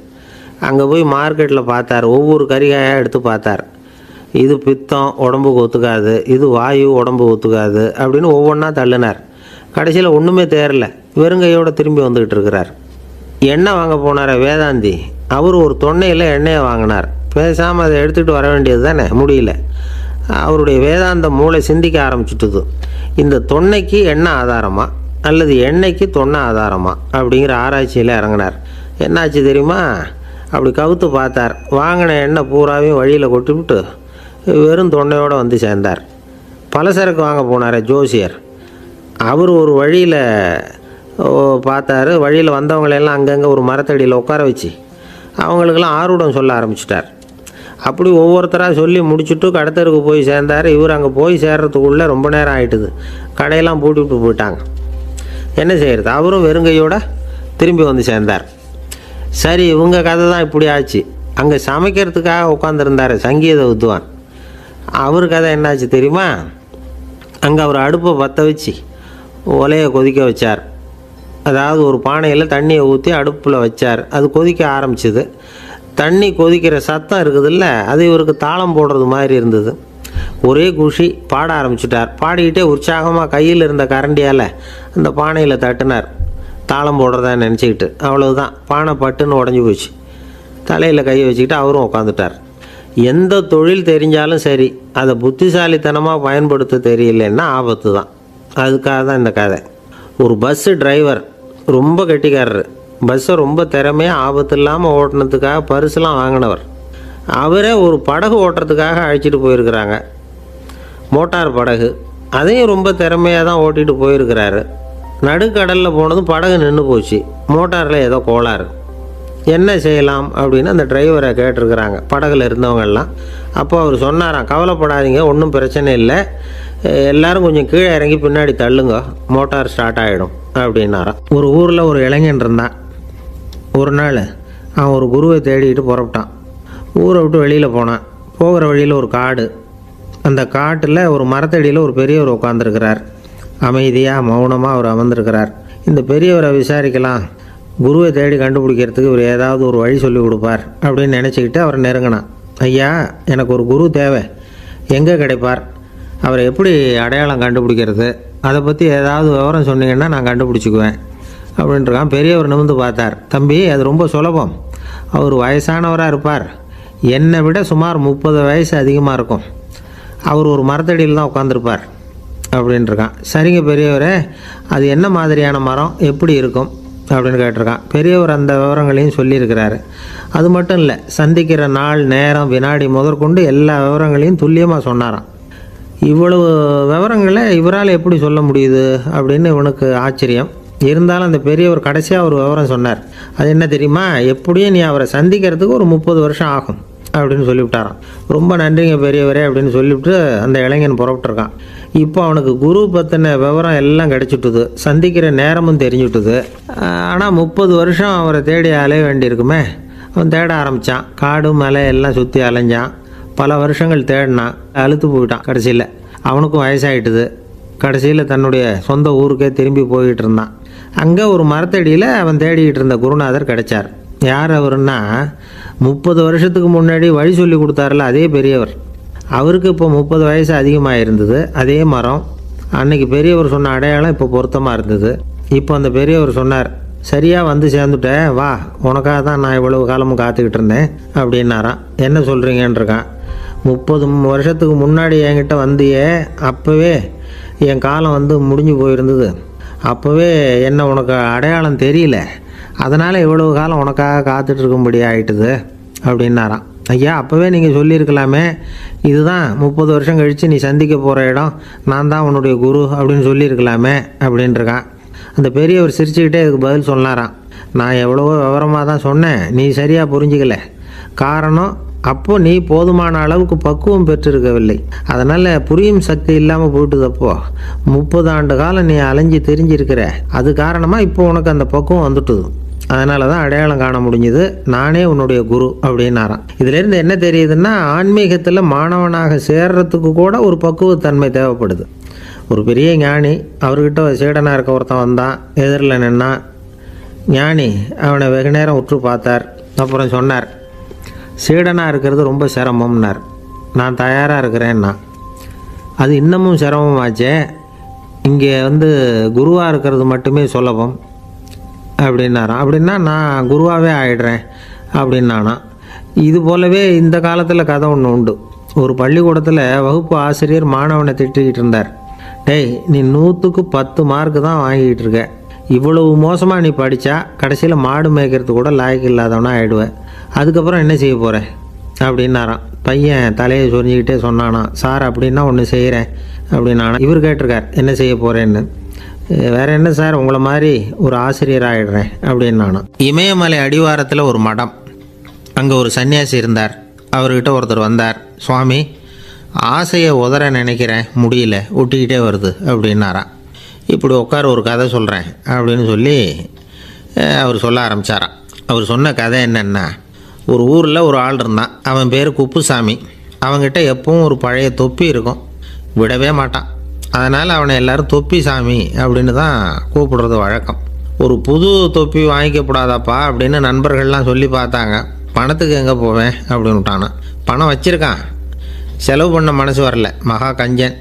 அங்கே போய் மார்க்கெட்டில் பார்த்தார். ஒவ்வொரு கரிகாயாக எடுத்து பார்த்தார். இது பித்தம், உடம்புக்கு ஒத்துக்காது, இது வாயு, உடம்பு ஒத்துக்காது அப்படின்னு ஒவ்வொன்றா தள்ளினார். கடைசியில் ஒன்றுமே தேரல. வெறுங்கையோடு திரும்பி வந்துக்கிட்டு இருக்கிறார். எண்ணெய் வாங்க போனார் வேதாந்தி, அவர் ஒரு தொன்னையில் எண்ணெயை வாங்கினார். பேசாமல் அதை எடுத்துகிட்டு வர வேண்டியது தானே, முடியல. அவருடைய வேதாந்த மூளை சிந்திக்க ஆரம்பிச்சுட்டுது. இந்த தொன்னைக்கு எண்ணெய் ஆதாரமா அல்லது எண்ணெய்க்கு தொன்னை ஆதாரமா அப்படிங்கிற ஆராய்ச்சியில் இறங்கினார். என்னாச்சு தெரியுமா? அப்படி கவுத்து பார்த்தார். வாங்கின எண்ணெய் பூராவையும் வழியில் கொட்டிவிட்டு வெறும் தொன்னையோடு சேர்ந்தார். பலசரக்கு வாங்க போனார் ஜோசியர். அவர் ஒரு வழியில் பார்த்தாரு. வழியில் வந்தவங்களெல்லாம் அங்கங்கே ஒரு மரத்தடியில் உட்கார வச்சு அவங்களுக்கெல்லாம் ஆர்வம் சொல்ல ஆரம்பிச்சிட்டார். அப்படி ஒவ்வொருத்தராக சொல்லி முடிச்சுட்டு கடத்தருக்கு போய் சேர்ந்தார். இவர் அங்கே போய் சேர்றதுக்குள்ளே ரொம்ப நேரம் ஆகிட்டுது. கடையெல்லாம் பூட்டிவிட்டு போயிட்டாங்க. என்ன செய்கிறது? அவரும் வெறுங்கையோடு திரும்பி சேர்ந்தார். சரி, இவங்க கதை தான் இப்படி ஆச்சு. அங்கே சமைக்கிறதுக்காக உட்காந்துருந்தார் சங்கீத வித்வான். அவர் கதை என்னாச்சு தெரியுமா? அங்கே அவர் அடுப்பை பற்ற வச்சு ஒலையை கொதிக்க வச்சார். அதாவது ஒரு பானையில் தண்ணியை ஊற்றி அடுப்பில் வச்சார். அது கொதிக்க ஆரம்பிச்சிது. தண்ணி கொதிக்கிற சத்தம் இருக்குதுல்ல, அது இவருக்கு தாளம் போடுறது மாதிரி இருந்தது. ஒரே குஷி, பாட ஆரம்பிச்சிட்டார். பாடிக்கிட்டே உற்சாகமாக கையில் இருந்த கரண்டியால் அந்த பானையில் தட்டினார், தாளம் போடுறதா நினச்சிக்கிட்டு. அவ்வளவுதான், பானை பட்டுன்னு உடஞ்சி போச்சு. தலையில் கையை வச்சுக்கிட்டு அவரும் உட்காந்துட்டார். எந்த தொழில் தெரிஞ்சாலும் சரி, அதை புத்திசாலித்தனமாக பயன்படுத்த தெரியலன்னா ஆபத்து தான். அதுக்காக தான் இந்த கதை. ஒரு பஸ்ஸு டிரைவர் ரொம்ப கெட்டிக்காரரு. பஸ்ஸை ரொம்ப திறமையாக ஆபத்து இல்லாமல் ஓட்டினதுக்காக பரிசுலாம் வாங்கினவர். அவரே ஒரு படகு ஓட்டுறதுக்காக அழைச்சிட்டு போயிருக்கிறாங்க, மோட்டார் படகு. அதையும் ரொம்ப திறமையாக தான் ஓட்டிகிட்டு போயிருக்கிறாரு. நடுக்கடலில் போனதும் படகு நின்று போச்சு. மோட்டாரில் ஏதோ கோளாறு. என்ன செய்யலாம் அப்படின்னு அந்த டிரைவரை கேட்டிருக்கிறாங்க படகுல இருந்தவங்கெல்லாம். அப்போ அவர் சொன்னாராம், கவலைப்படாதீங்க, ஒன்றும் பிரச்சனை இல்லை, எல்லோரும் கொஞ்சம் கீழே இறங்கி பின்னாடி தள்ளுங்க, மோட்டார் ஸ்டார்ட் ஆகிடும் அப்படின்னாராம். ஒரு ஊரில் ஒரு இளைஞன் இருந்தான். ஒரு நாள் அவன் ஒரு குருவை தேடிட்டு புறப்பட்டான். ஊரை விட்டு வெளியில் போனான். போகிற வழியில் ஒரு காடு. அந்த காட்டில் ஒரு மரத்தடியில் ஒரு பெரியவர் உட்காந்துருக்கிறார். அமைதியாக மௌனமாக அவர் அமர்ந்திருக்கிறார். இந்த பெரியவரை விசாரிக்கலாம், குருவை தேடி கண்டுபிடிக்கிறதுக்கு இவர் ஏதாவது ஒரு வழி சொல்லி கொடுப்பார் அப்படின்னு நினச்சிக்கிட்டு அவரை நெருங்கினான். ஐயா, எனக்கு ஒரு குரு தேவை, எங்கே கிடைப்பார், அவரை எப்படி அடையாளம் கண்டுபிடிக்கிறது, அதை பற்றி ஏதாவது விவரம் சொன்னீங்கன்னா நான் கண்டுபிடிச்சிக்குவேன் அப்படின்ட்டுருக்கான். பெரியவர் நிமிர்ந்து பார்த்தார். தம்பி, அது ரொம்ப சுலபம். அவர் வயசானவராக இருப்பார், என்னை விட சுமார் 30 வயசு அதிகமாக இருக்கும். அவர் ஒரு மரத்தடியில் தான் உட்காந்துருப்பார் அப்படின்ட்டுருக்கான். சரிங்க பெரியவரே, அது என்ன மாதிரியான மரம், எப்படி இருக்கும் அப்படின்னு கேட்டிருக்கான். பெரியவர் அந்த விவரங்களையும் சொல்லியிருக்கிறாரு. அது மட்டும் இல்லை, சந்திக்கிற நாள், நேரம், வினாடி முதற்கொண்டு எல்லா விவரங்களையும் துல்லியமாக சொன்னாராம். இவ்வளவு விவரங்களை இவரால் எப்படி சொல்ல முடியுது அப்படின்னு இவனுக்கு ஆச்சரியம். இருந்தாலும் அந்த பெரியவர் கடைசியாக ஒரு விவரம் சொன்னார். அது என்ன தெரியுமா? எப்படியும் நீ அவரை சந்திக்கிறதுக்கு ஒரு 30 வருஷம் ஆகும் அப்படின்னு சொல்லிவிட்டாராம். ரொம்ப நன்றிங்க பெரியவரே அப்படின்னு சொல்லிவிட்டு அந்த இளைஞன் புறப்பட்டுருக்கான். இப்போ அவனுக்கு குரு பற்றின விவரம் எல்லாம் கிடச்சிட்டுது, சந்திக்கிற நேரமும் தெரிஞ்சுட்டுது. ஆனால் 30 வருஷம் அவரை தேடி அலைய வேண்டியிருக்குமே. அவன் தேட ஆரம்பித்தான். காடு மலை எல்லாம் சுற்றி அலைஞ்சான். பல வருஷங்கள் தேடினான், அழுத்து போயிட்டான். கடைசியில் அவனுக்கும் வயசாகிட்டுது. கடைசியில் தன்னுடைய சொந்த ஊருக்கே திரும்பி போய்கிட்டு இருந்தான். அங்கே ஒரு மரத்தடியில் அவன் தேடிக்கிட்டு இருந்த குருநாதர் கிடைச்சார். யார் அவருன்னா, 30 வருஷத்துக்கு முன்னாடி வழி சொல்லி கொடுத்தாருல அதே பெரியவர். அவருக்கு இப்போ 30 வயசு அதிகமாக இருந்தது. அதே மரம், அன்னைக்கு பெரியவர் சொன்ன அடையாளம் இப்போ பொருத்தமாக இருந்தது. இப்போ அந்த பெரியவர் சொன்னார், சரியாக வந்து சேர்ந்துட்ட, வா, உனக்காக தான் நான் இவ்வளவு காலமும் காத்துக்கிட்டு இருந்தேன் அப்படின்னாராம். என்ன சொல்கிறீங்கன்றிருக்கான். 30 வருஷத்துக்கு முன்னாடி என்கிட்ட வந்தியே, அப்போவே என் காலம் வந்து முடிஞ்சு போயிருந்தது. அப்போவே என்ன உனக்கு அடையாளம் தெரியல, அதனால் இவ்வளவு காலம் உனக்காக காத்துட்ருக்கும்படி ஆகிட்டுது அப்படின்னாராம். ஐயா, அப்போவே நீங்கள் சொல்லியிருக்கலாமே, இதுதான் 30 வருஷம் கழித்து நீ சந்திக்க போகிற இடம், நான் தான் உன்னுடைய குரு அப்படின்னு சொல்லியிருக்கலாமே அப்படின்ட்டுருக்கான். அந்த பெரியவர் சிரிச்சுக்கிட்டே இதுக்கு பதில் சொன்னாராம். நான் எவ்வளவோ விவரமாக தான் சொன்னேன், நீ சரியாக புரிஞ்சிக்கல. காரணம், அப்போது நீ போதுமான அளவுக்கு பக்குவம் பெற்றிருக்கவில்லை, அதனால் புரியும் சக்தி இல்லாமல் போயிட்டுதப்போ 30 ஆண்டு காலம் நீ அலைஞ்சி தெரிஞ்சிருக்கிற, அது காரணமாக இப்போ உனக்கு அந்த பக்குவம் வந்துட்டுது, அதனால தான் அடையாளம் காண முடிஞ்சுது, நானே உன்னுடைய குரு அப்படின்னாராம். இதிலேருந்து என்ன தெரியுதுன்னா, ஆன்மீகத்தில் மாணவனாக சேர்றதுக்கு கூட ஒரு பக்குவத்தன்மை தேவைப்படுது. ஒரு பெரிய ஞானி, அவர்கிட்ட சீடனாக இருக்க ஒருத்தன் வந்தான், எதிரில் நின்னான். ஞானி அவனை வெகு நேரம் உற்று பார்த்தார். அப்புறம் சொன்னார், சீடனாக இருக்கிறது ரொம்ப சிரமம்னார். நான் தயாராக இருக்கிறேன்னா. அது இன்னமும் சிரமமாச்சே, இங்கே வந்து குருவாக இருக்கிறது மட்டுமே சுலபம் அப்படின்னாராம். அப்படின்னா நான் குருவாகவே ஆயிடுறேன் அப்படின்னானா. இது போலவே இந்த காலத்தில் கதை ஒன்று உண்டு. ஒரு பள்ளிக்கூடத்தில் வகுப்பு ஆசிரியர் மாணவனை திட்டிக்கிட்டு இருந்தார். டேய், நீ 100க்கு 10 மார்க்கு தான் வாங்கிக்கிட்டு இருக்க, இவ்வளவு மோசமாக நீ படித்தா கடைசியில் மாடு மேய்க்கிறது கூட லாய்க்கு இல்லாதவனா ஆகிடுவேன், அதுக்கப்புறம் என்ன செய்ய போகிறேன் அப்படின்னாராம். பையன் தலையை சொரிஞ்சிக்கிட்டே சொன்னானா, சார் அப்படின்னா ஒன்று செய்கிறேன் அப்படின்னானா. இவர் கேட்டிருக்கார், என்ன செய்ய போகிறேன்னு. வேற என்ன சார், உங்களை மாதிரி ஒரு ஆசிரியர் ஆகிடுறேன் அப்படின்னானா. இமயமலை அடிவாரத்தில் ஒரு மடம், அங்கே ஒரு சன்னியாசி இருந்தார். அவர்கிட்ட ஒருத்தர் வந்தார். சுவாமி, ஆசையை உதற நினைக்கிறேன், முடியல, ஒட்டிக்கிட்டே வருது அப்படின்னாராம். இப்படி உட்கார, ஒரு கதை சொல்கிறேன் அப்படின்னு சொல்லி அவர் சொல்ல ஆரம்பித்தாராம். அவர் சொன்ன கதை என்னென்னா, ஒரு ஊரில் ஒரு ஆள் இருந்தான். அவன் பேர் குப்புசாமி. அவன்கிட்ட எப்பவும் ஒரு பழைய தொப்பி இருக்கும், விடவே மாட்டான். அதனால் அவனை எல்லோரும் தொப்பி சாமி அப்படின்னு தான் கூப்பிடுறது வழக்கம். ஒரு புது தொப்பி வாங்கிக்கப்படாதாப்பா அப்படின்னு நண்பர்கள்லாம் சொல்லி பார்த்தாங்க. பணத்துக்கு எங்கே போவேன் அப்படின்னு விட்டானா. பணம் வச்சுருக்கான், செலவு பண்ண மனசு வரல, மகா கஞ்சன்.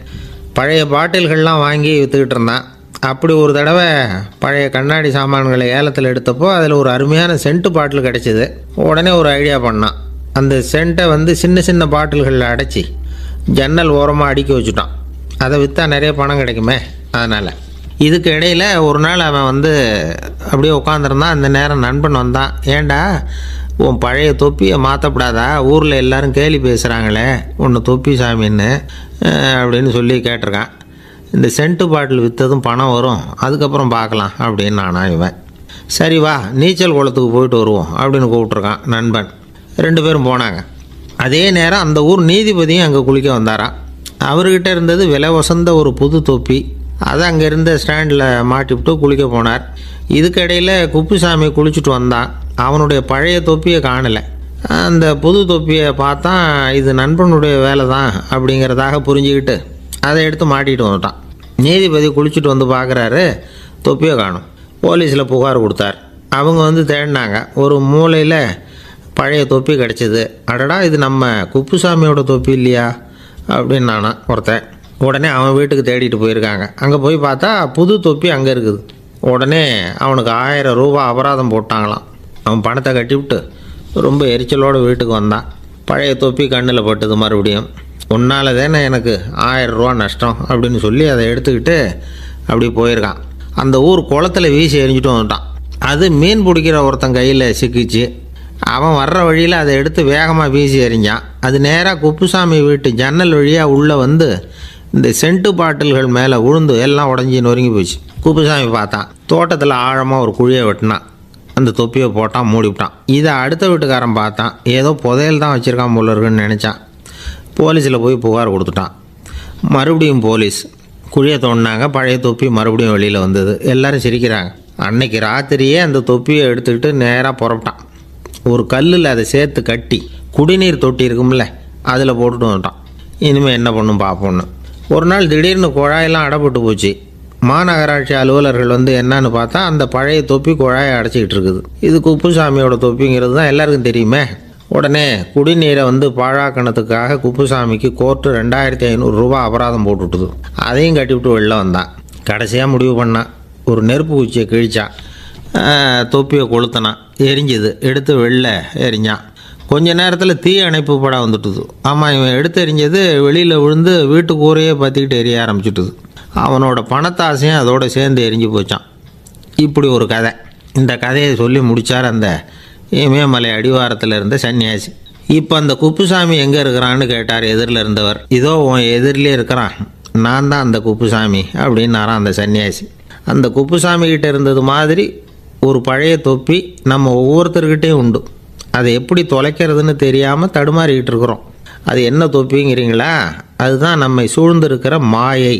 பழைய பாட்டில்கள்லாம் வாங்கி விற்றுக்கிட்டு இருந்தான். அப்படி ஒரு தடவை பழைய கண்ணாடி சாமான்களை ஏலத்தில் எடுத்தப்போ அதில் ஒரு அருமையான சென்ட்டு பாட்டில் கிடச்சிது. உடனே ஒரு ஐடியா பண்ணான். அந்த சென்ட்டை வந்து சின்ன சின்ன பாட்டில்களில் அடைச்சி ஜன்னல் ஓரமாக அடுக்கி வச்சுட்டான். அதை விற்றா நிறைய பணம் கிடைக்குமே, அதனால். இதுக்கு இடையில் ஒரு நாள் அவன் வந்து அப்படியே உட்காந்துருந்தான். அந்த நேரம் நண்பன் வந்தான். ஏண்டா, உன் பழைய தொப்பியை மாற்றப்படாதா, ஊரில் எல்லோரும் கேலி பேசுகிறாங்களே ஒன்று தொப்பி சாமின்னு அப்படின்னு சொல்லி கேட்டிருக்கான். இந்த சென்ட்டு பாட்டில் விற்றதும் பணம் வரும், அதுக்கப்புறம் பார்க்கலாம் அப்படின்னு நானா. இவன் சரி வா, நீச்சல் குளத்துக்கு போயிட்டு வருவோம் அப்படின்னு கூப்பிட்ருக்கான் நண்பன். 2 பேரும் போனாங்க. அதே நேரம் அந்த ஊர் நீதிபதியும் அங்கே குளிக்க வந்தாராம். அவர்கிட்ட இருந்தது விலை வசந்த ஒரு புது தொப்பி. அதை அங்கே இருந்த ஸ்டாண்டில் மாட்டிவிட்டு குளிக்க போனார். இதுக்கிடையில் குப்புசாமி குளிச்சுட்டு வந்தான். அவனுடைய பழைய தொப்பியை காணலை. அந்த புது தொப்பியை பார்த்தா இது நண்பனுடைய வேலை தான் அப்படிங்கிறதாக புரிஞ்சுக்கிட்டு அதை எடுத்து மாட்டிகிட்டு வந்துட்டான். நீதிபதி குளிச்சுட்டு வந்து பார்க்குறாரு, தொப்பியை காணும். போலீஸில் புகார் கொடுத்தார். அவங்க வந்து தேடினாங்க. ஒரு மூலையில் பழைய தொப்பி கிடச்சிது. அடடா, இது நம்ம குப்புசாமியோட தொப்பி இல்லையா அப்படின்னு நானா ஒருத்தன். உடனே அவன் வீட்டுக்கு தேடிட்டு போயிருக்காங்க. அங்கே போய் பார்த்தா புது தொப்பி அங்கே இருக்குது. உடனே அவனுக்கு 1000 ரூபா அபராதம் போட்டாங்களாம். அவன் பணத்தை கட்டிவிட்டு ரொம்ப எரிச்சலோடு வீட்டுக்கு வந்தான். பழைய தொப்பி கண்ணில் பட்டுது. மறுபடியும், உன்னால் தானே எனக்கு 1000 ரூபா நஷ்டம் அப்படின்னு சொல்லி அதை எடுத்துக்கிட்டு அப்படி போயிருக்கான். அந்த ஊர் குளத்தில் வீசி எரிஞ்சிட்டு வந்துட்டான். அது மீன் பிடிக்கிற ஒருத்தன் கையில் சிக்கிச்சு. அவன் வர்ற வழியில் அதை எடுத்து வேகமாக வீசி எறிஞ்சான். அது நேராக குப்புசாமி வீட்டு ஜன்னல் வழியாக உள்ளே வந்து இந்த சென்ட்டு பாட்டில்கள் மேலே விழுந்து எல்லாம் உடஞ்சி நொறுங்கி போச்சு. குப்புசாமி பார்த்தான். தோட்டத்தில் ஆழமாக ஒரு குழியை வெட்டினான். அந்த தொப்பியை போட்டான், மூடிவிட்டான். இதை அடுத்த வீட்டுக்காரன் பார்த்தான். ஏதோ புதையல் தான் வச்சுருக்கான் போல இருக்குன்னு நினச்சான். போலீஸில் போய் புகார் கொடுத்துட்டான். மறுபடியும் போலீஸ் குழியை தோண்டினாங்க. பழைய தொப்பி மறுபடியும் வெளியில் வந்தது. எல்லோரும் சிரிக்கிறாங்க. அன்னைக்கு ராத்திரியே அந்த தொப்பியை எடுத்துக்கிட்டு நேராக புறப்பட்டான். ஒரு கல்லில் அதை சேர்த்து கட்டி குடிநீர் தொட்டி இருக்கும்ல, அதில் போட்டுட்டு வந்துட்டான். இனிமேல் என்ன பண்ணும் பார்ப்போன்னு. ஒரு நாள் திடீர்னு குழாயெல்லாம் அடைப்பட்டு போச்சு. மாநகராட்சி அலுவலர்கள் வந்து என்னன்னு பார்த்தா அந்த பழைய தொப்பி குழாயை அடைச்சிக்கிட்டு இருக்குது. இது குப்புசாமியோட தொப்பிங்கிறது தான் எல்லாருக்கும் தெரியுமே. உடனே குடிநீரை வந்து பாழாக்கணத்துக்காக குப்புசாமிக்கு கோர்ட்டு 2500 ரூபா அபராதம் போட்டுவிட்டுது. அதையும் கட்டிவிட்டு வெளில வந்தான். கடைசியாக முடிவு பண்ணான். ஒரு நெருப்பு குச்சியை கிழிச்சான். தொப்பியை கொளுத்தினான். எரிஞ்சுது. எடுத்து வெளில எரிஞ்சான். கொஞ்ச நேரத்தில் தீ அணைப்பு படம் வந்துட்டுது. ஆமாம், இவன் எடுத்து எரிஞ்சது வெளியில் விழுந்து வீட்டு கூரையே பற்றிக்கிட்டு எரிய ஆரம்பிச்சுட்டுது. அவனோட பணத்தாசையும் அதோடு சேர்ந்து எரிஞ்சு போச்சான். இப்படி ஒரு கதை. இந்த கதையை சொல்லி முடித்தார் அந்த இமயமலை அடிவாரத்தில் இருந்த சன்னியாசி. இப்போ அந்த குப்புசாமி எங்கே இருக்கிறான்னு கேட்டார் எதிரில் இருந்தவர். இதோ உன் எதிரிலே இருக்கிறான், நான் தான் அந்த குப்புசாமி அப்படின்னாரான் அந்த சன்னியாசி. அந்த குப்புசாமி கிட்ட இருந்தது மாதிரி ஒரு பழைய தொப்பி நம்ம ஒவ்வொருத்தர்கிட்டையும் உண்டு. அதை எப்படி தொலைக்கிறதுன்னு தெரியாமல் தடுமாறிக்கிட்டு இருக்கிறோம். அது என்ன தொப்பிங்கிறீங்களா? அதுதான் நம்மை சூழ்ந்திருக்கிற மாயை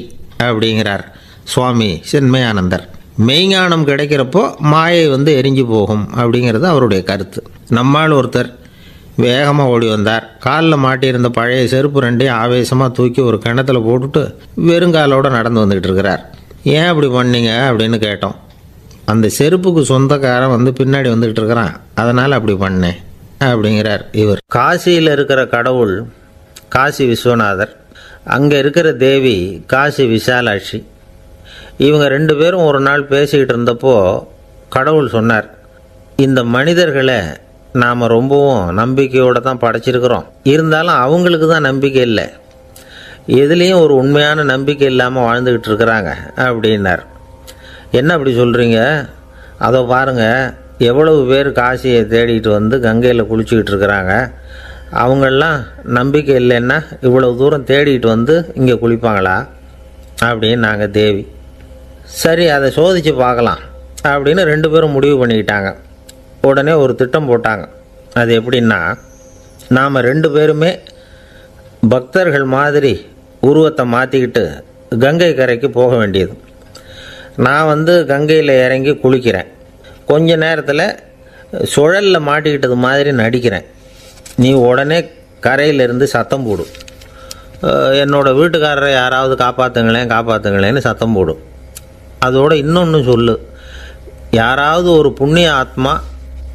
அப்படிங்கிறார் சுவாமி சின்மயானந்தர். மெய்ஞானம் கிடைக்கிறப்போ மாயை எரிஞ்சு போகும் அப்படிங்கிறது அவருடைய கருத்து. நம்மால் ஒருத்தர் வேகமாக ஓடி வந்தார். காலில் மாட்டியிருந்த பழைய செருப்பு ரெண்டையும் ஆவேசமாக தூக்கி ஒரு கிணத்துல போட்டுட்டு வெறுங்காலோடு நடந்து வந்துக்கிட்டு இருக்கிறார். ஏன் அப்படி பண்ணீங்க அப்படின்னு கேட்டோம். அந்த செருப்புக்கு சொந்தக்காரன் பின்னாடி வந்துக்கிட்டு இருக்கிறான், அதனால் அப்படி பண்ணேன் அப்படிங்கிறார் இவர். காசியில் இருக்கிற கடவுள் காசி விஸ்வநாதர், அங்கே இருக்கிற தேவி காசி விசாலாட்சி. இவங்க ரெண்டு பேரும் ஒரு நாள் பேசிக்கிட்டு இருந்தப்போ கடவுள் சொன்னார், இந்த மனிதர்களை நாம் ரொம்பவும் நம்பிக்கையோடு தான் படைச்சிருக்கிறோம். இருந்தாலும் அவங்களுக்கு தான் நம்பிக்கை இல்லை, எதுலேயும் ஒரு உண்மையான நம்பிக்கை இல்லாமல் வாழ்ந்துக்கிட்டு இருக்கிறாங்க அப்படின்னார். என்ன அப்படி சொல்கிறீங்க? அதை பாருங்கள், எவ்வளவு பேர் காசியை தேடிட்டு கங்கையில் குளிச்சுக்கிட்டு இருக்கிறாங்க. அவங்களெலாம் நம்பிக்கை இல்லைன்னா இவ்வளவு தூரம் தேடிட்டு இங்கே குளிப்பாங்களா அப்படின்னு நாங்கள் தேவி. சரி, அதை சோதித்து பார்க்கலாம் அப்படின்னு ரெண்டு பேரும் முடிவு பண்ணிக்கிட்டாங்க. உடனே ஒரு திட்டம் போட்டாங்க. அது எப்படின்னா, நாம் ரெண்டு பேருமே பக்தர்கள் மாதிரி உருவத்தை மாற்றிக்கிட்டு கங்கை கரைக்கு போக வேண்டியது. நான் கங்கையில் இறங்கி குளிக்கிறேன். கொஞ்ச நேரத்தில் சுழலில் மாட்டிக்கிட்டது மாதிரி நடிக்கிறேன். நீ உடனே கரையிலிருந்து சத்தம் போடும், என்னோடய வீட்டுக்காரரை யாராவது காப்பாற்றுங்களேன்னு சத்தம் போடும். அதோடு இன்னொன்று சொல்லு, யாராவது ஒரு புண்ணிய ஆத்மா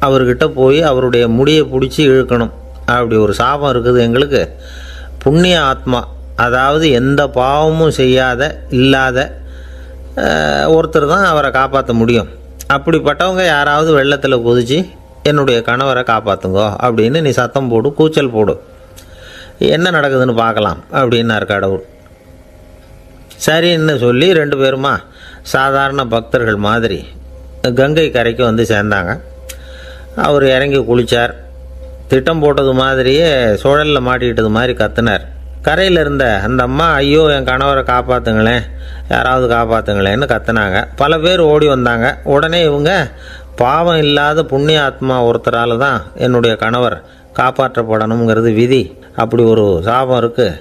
அவர்கிட்ட போய் அவருடைய முடியை பிடிச்சி இழுக்கணும். அப்படி ஒரு சாபம் இருக்குது எங்களுக்கு. புண்ணிய ஆத்மா, அதாவது எந்த பாவமும் செய்யாத இல்லாத ஒருத்தர் தான் அவரை காப்பாற்ற முடியும். அப்படிப்பட்டவங்க யாராவது வெள்ளத்தில் குதித்து என்னுடைய கணவரை காப்பாற்றுங்கோ அப்படின்னு நீ சத்தம் போடு, கூச்சல் போடு, என்ன நடக்குதுன்னு பார்க்கலாம் அப்படின்னார் கடவுள். சரின்னு சொல்லி ரெண்டு பேருமா சாதாரண பக்தர்கள் மாதிரி கங்கை கரைக்கு சேர்ந்தாங்க. அவர் இறங்கி குளித்தார். திட்டம் போட்டது மாதிரியே சுழலில் மாட்டிக்கிட்டது மாதிரி கத்துனார். கரையில் இருந்த அந்த அம்மா, ஐயோ என் கணவரை காப்பாற்றுங்களேன், யாராவது காப்பாற்றுங்களேன்னு கத்துனாங்க. பல பேர் ஓடி வந்தாங்க. உடனே இவங்க, பாவம் இல்லாத புண்ணிய ஆத்மா ஒருத்தரால் தான் என்னுடைய கணவர் காப்பாற்றப்படணுங்கிறது விதி, அப்படி ஒரு சாபம் இருக்குது,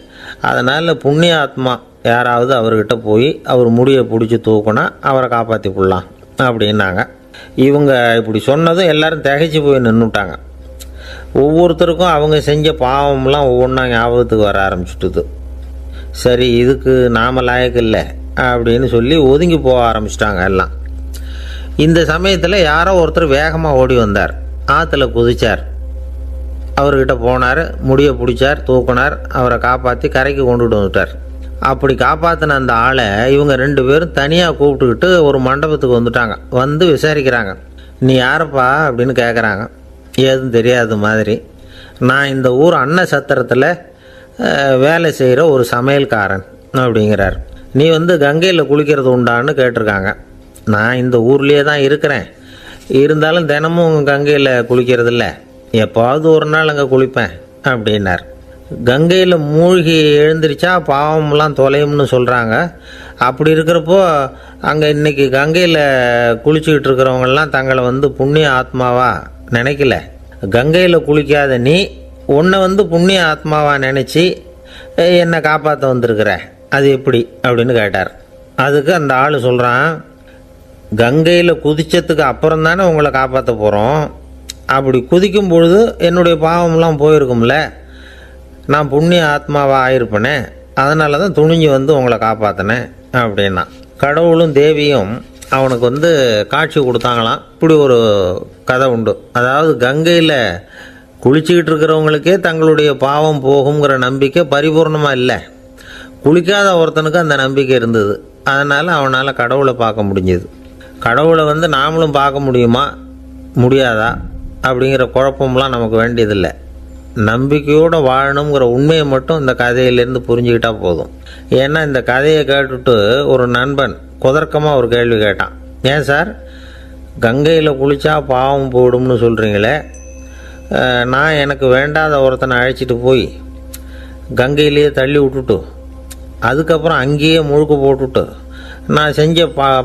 அதனால் புண்ணிய ஆத்மா யாராவது அவர்கிட்ட போய் அவர் முடியை பிடிச்சி தூக்குனா அவரை காப்பாற்றி கொள்ளலாம் அப்படின்னாங்க. இவங்க இப்படி சொன்னதும் எல்லாரும் திகைச்சு போய் நின்றுட்டாங்க. ஒவ்வொருத்தருக்கும் அவங்க செஞ்ச பாவம்லாம் ஒவ்வொன்றா ஞாபகத்துக்கு வர ஆரம்பிச்சுட்டுது. சரி, இதுக்கு நாம் லாயக்கு இல்லை அப்படின்னு சொல்லி ஒதுங்கி போக ஆரம்பிச்சிட்டாங்க எல்லாம். இந்த சமயத்தில் யாரோ ஒருத்தர் வேகமாக ஓடி வந்தார். ஆற்றுல குதிச்சார். அவர்கிட்ட போனார், முடியை பிடிச்சார், தூக்குனார், அவரை காப்பாற்றி கரைக்கு கொண்டுட்டு வந்துட்டார். அப்படி காப்பாற்றின அந்த ஆளை இவங்க ரெண்டு பேரும் தனியாக கூப்பிட்டுக்கிட்டு ஒரு மண்டபத்துக்கு வந்துட்டாங்க. விசாரிக்கிறாங்க. நீ யாரப்பா அப்படின்னு கேட்குறாங்க. ஏதும் தெரியாத மாதிரி. நான் இந்த ஊர் அன்ன சத்திரத்தில் வேலை செய்கிற ஒரு சமையல்காரன் அப்படிங்கிறார். நீ கங்கையில் குளிக்கிறது உண்டான்னு கேட்டிருக்காங்க. நான் இந்த ஊர்லேயே தான் இருக்கிறேன், இருந்தாலும் தினமும் கங்கையில் குளிக்கிறதில்ல, எப்போவாவது ஒரு நாள் அங்கே குளிப்பேன் அப்படின்னார். கங்கையில் மூழ்கி எழுந்திரிச்சா பாவம்லாம் தொலையும்னு சொல்கிறாங்க. அப்படி இருக்கிறப்போ அங்கே இன்றைக்கி கங்கையில் குளிச்சுக்கிட்டு இருக்கிறவங்கெல்லாம் தங்களை புண்ணிய ஆத்மாவா நினைக்கல. கங்கையில் குளிக்காத நீ உன்னை புண்ணிய ஆத்மாவா நினச்சி என்னை காப்பாற்ற வந்திருக்கிற, அது எப்படி அப்படின்னு கேட்டார். அதுக்கு அந்த ஆள் சொல்கிறான், கங்கையில் குதித்ததுக்கு அப்புறம் தானே உங்களை காப்பாற்ற போகிறோம். அப்படி குதிக்கும் பொழுது என்னுடைய பாவம்லாம் போயிருக்கும்ல, நான் புண்ணிய ஆத்மாவாக ஆயிருப்பேனே, அதனால தான் துணிஞ்சு உங்களை காப்பாற்றினேன் அப்படின்னா. கடவுளும் தேவியும் அவனுக்கு காட்சி கொடுத்தாங்களாம். இப்படி ஒரு கதை உண்டு. அதாவது கங்கையில் குளிச்சுக்கிட்டு இருக்கிறவங்களுக்கே தங்களுடைய பாவம் போகுங்கிற நம்பிக்கை பரிபூர்ணமாக இல்லை. குளிக்காத ஒருத்தனுக்கு அந்த நம்பிக்கை இருந்தது. அதனால் அவனால் கடவுளை பார்க்க முடிஞ்சது. கடவுளை நாமளும் பார்க்க முடியுமா முடியாதா அப்படிங்கிற குழப்பம்லாம் நமக்கு வேண்டியதில்லை. நம்பிக்கையோடு வாழணுங்கிற உண்மையை மட்டும் இந்த கதையிலேருந்து புரிஞ்சுக்கிட்டால் போதும். ஏன்னா இந்த கதையை கேட்டுட்டு ஒரு நண்பன் குதர்க்கமாக ஒரு கேள்வி கேட்டான். ஏன் சார், கங்கையில் குளித்தா பாவம் போயிடும்னு சொல்கிறீங்களே, நான் எனக்கு வேண்டாத ஒருத்தனை அழைச்சிட்டு போய் கங்கையிலேயே தள்ளி விட்டுட்டு அதுக்கப்புறம் அங்கேயே முழுக்க போட்டுட்டு நான் செஞ்ச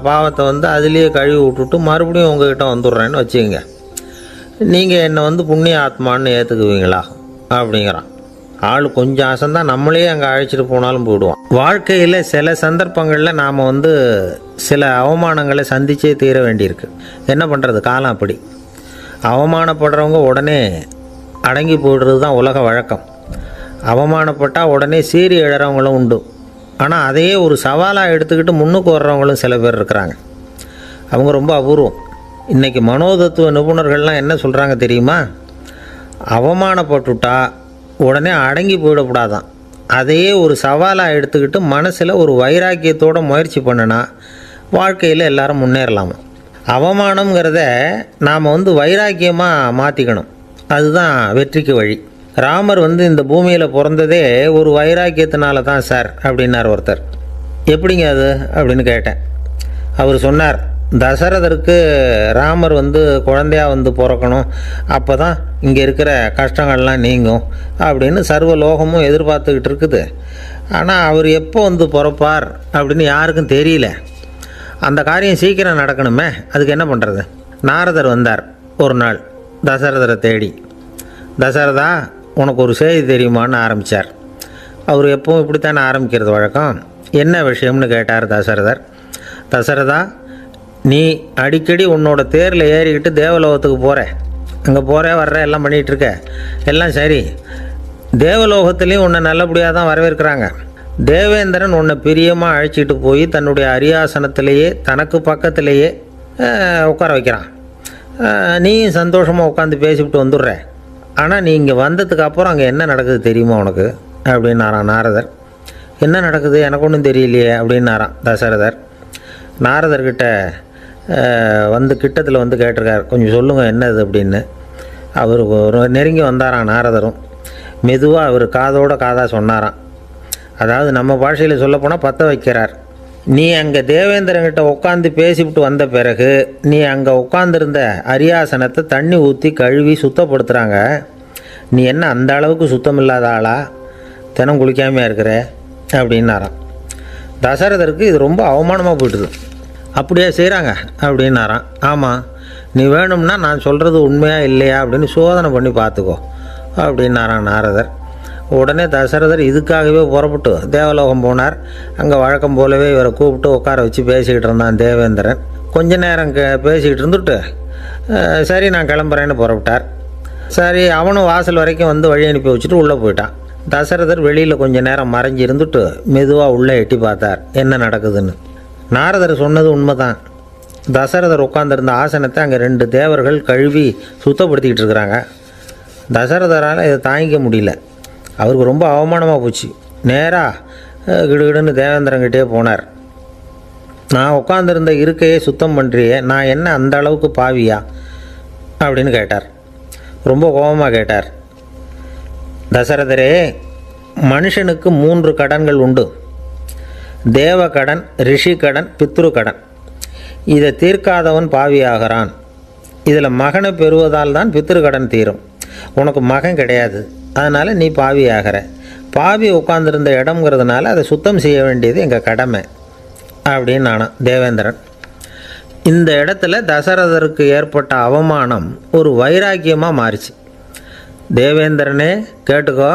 பாவத்தை அதுலேயே கழுவி விட்டுட்டு மறுபடியும் உங்ககிட்ட வந்துடுறேன்னு வச்சுக்கோங்க, நீங்கள் என்னை புண்ணிய ஆத்மான்னு ஏற்றுக்குவீங்களா அப்படிங்கிறான். ஆள் கொஞ்சம் அசந்தான் நம்மளே அங்கே அழைச்சிட்டு போனாலும் போயிடுவான். வாழ்க்கையில் சில சந்தர்ப்பங்களில் நாம் சில அவமானங்களை சந்திச்சே தீர வேண்டியிருக்கு. என்ன பண்ணுறது, காலம் அப்படி. அவமானப்படுறவங்க உடனே அடங்கி போய்டுறது தான் உலக வழக்கம். அவமானப்பட்டால் உடனே சீறி எழறவங்களும் உண்டு. ஆனால் அதையே ஒரு சவாலாக எடுத்துக்கிட்டு முன்னுக்கு வர்றவங்களும் சில பேர் இருக்கிறாங்க. அவங்க ரொம்ப அபூர்வம். இன்றைக்கி மனோதத்துவ நிபுணர்கள்லாம் என்ன சொல்கிறாங்க தெரியுமா? அவமானப்பட்டுட்டா உடனே அடங்கி போயிடக்கூடாதான். அதையே ஒரு சவாலாக எடுத்துக்கிட்டு மனசில் ஒரு வைராக்கியத்தோடு முயற்சி பண்ணினா வாழ்க்கையில் எல்லாரும் முன்னேறலாமா. அவமானங்கிறத நாம் வைராக்கியமாக மாற்றிக்கணும். அதுதான் வெற்றிக்கு வழி. ராமர் இந்த பூமியில் பிறந்ததே ஒரு வைராக்கியத்தினால தான் சார் அப்படின்னார் ஒருத்தர். எப்படிங்க அது அப்படின்னு கேட்டேன். அவர் சொன்னார், தசரதருக்கு ராமர் குழந்தையாக பிறக்கணும், அப்போ தான் இங்கே இருக்கிற கஷ்டங்கள்லாம் நீங்கும் அப்படின்னு சர்வ லோகமும் எதிர்பார்த்துக்கிட்டு இருக்குது. ஆனால் அவர் எப்போ பிறப்பார் அப்படின்னு யாருக்கும் தெரியல. அந்த காரியம் சீக்கிரம் நடக்கணுமே, அதுக்கு என்ன பண்ணுறது? நாரதர் வந்தார் ஒரு நாள் தசரதரை தேடி. தசரதா, உனக்கு ஒரு செய்தி தெரியுமான்னு ஆரம்பித்தார். அவர் எப்பவும் இப்படித்தானே ஆரம்பிக்கிறது வழக்கம். என்ன விஷயம்னு கேட்டார் தசரதர். தசரதா, நீ அடிக்கடி உன்னோட தேரில் ஏறிக்கிட்டு தேவலோகத்துக்கு போகிற, அங்கே போகிற வர்ற எல்லாம் பண்ணிகிட்ருக்க, எல்லாம் சரி. தேவலோகத்துலேயும் உன்னை நல்லபடியாக தான் வரவேற்கிறாங்க. தேவேந்திரன் உன்னை பிரியமாக அழைச்சிட்டு போய் தன்னுடைய அரியாசனத்திலேயே தனக்கு பக்கத்திலேயே உட்கார வைக்கிறான். நீயும் சந்தோஷமாக உட்காந்து பேசிவிட்டு வந்துடுற. ஆனால் நீ இங்கே வந்ததுக்கு அப்புறம் அங்கே என்ன நடக்குது தெரியுமா உனக்கு அப்படின்னாரான் நாரதர். என்ன நடக்குது எனக்கு ஒன்றும் தெரியலையே அப்படின்னாரான் தசரதர். நாரதர்கிட்ட கிட்டத்தில் கேட்டிருக்கார், கொஞ்சம் சொல்லுங்கள் என்னது அப்படின்னு. அவர் நெருங்கி வந்தாராம் நாரதரும். மெதுவாக அவர் காதோட காதாக சொன்னாராம். அதாவது நம்ம பாஷையில் சொல்லப்போனால் பற்ற வைக்கிறார். நீ அங்கே தேவேந்திரங்கிட்ட உட்காந்து பேசிவிட்டு வந்த பிறகு நீ அங்கே உட்காந்துருந்த அரியாசனத்தை தண்ணி ஊற்றி கழுவி சுத்தப்படுத்துகிறாங்க. நீ என்ன அந்த அளவுக்கு சுத்தம் இல்லாத ஆளா, தினம் குளிக்காமையாக இருக்கிற அப்படின்னாராம். தசரதருக்கு இது ரொம்ப அவமானமாக போய்ட்டுது. அப்படியே செய்கிறாங்க அப்படின்னாராம். ஆமாம், நீ வேணும்னா நான் சொல்கிறது உண்மையா இல்லையா அப்படின்னு சோதனை பண்ணி பார்த்துக்கோ அப்படின்னாரான் நாரதர். உடனே தசரதர் இதுக்காகவே புறப்பட்டு தேவலோகம் போனார். அங்கே வழக்கம் போலவே இவரை கூப்பிட்டு உட்கார வச்சு பேசிக்கிட்டு இருந்தான் தேவேந்திரன். கொஞ்ச நேரம் பேசிக்கிட்டு இருந்துட்டு சரி நான் கிளம்புறேன்னு புறப்பட்டார். சரி, அவனும் வாசல் வரைக்கும் வழி அனுப்பி வச்சுட்டு உள்ளே போயிட்டான். தசரதர் வெளியில் கொஞ்சம் நேரம் மறைஞ்சி இருந்துட்டு மெதுவாக உள்ளே எட்டி பார்த்தார் என்ன நடக்குதுன்னு. நாரதர் சொன்னது உண்மைதான். தசரதர் உட்காந்துருந்த ஆசனத்தை அங்கே 2 தேவர்கள் கழுவி சுத்தப்படுத்திக்கிட்டு இருக்கிறாங்க. தசரதரால் இதை தாங்கிக்க முடியல. அவருக்கு ரொம்ப அவமானமாக போச்சு. நேராக கிடுகிடுன்னு தேவேந்திரங்கிட்டே போனார். நான் உட்காந்துருந்த இருக்கையே சுத்தம் பண்ணுறியே, நான் என்ன அந்த அளவுக்கு பாவியா அப்படின்னு கேட்டார். ரொம்ப கோபமாக கேட்டார். தசரதரே, மனுஷனுக்கு 3 கடன்கள் உண்டு. தேவ கடன், ரிஷி கடன், பித்ரு கடன். இதை தீர்க்காதவன் பாவியாகிறான். இதில் மகனை பெறுவதால் தான் பித்ரு கடன் தீரும். உனக்கு மகன் கிடையாது, அதனால் நீ பாவி ஆகிற. பாவி உட்காந்துருந்த இடம்ங்கிறதுனால அதை சுத்தம் செய்ய வேண்டியது எங்கள் கடமை அப்படின்னு நானும் தேவேந்திரன். இந்த இடத்துல தசரதருக்கு ஏற்பட்ட அவமானம் ஒரு வைராக்கியமாக மாறிச்சு. தேவேந்திரனே கேட்டுக்கோ,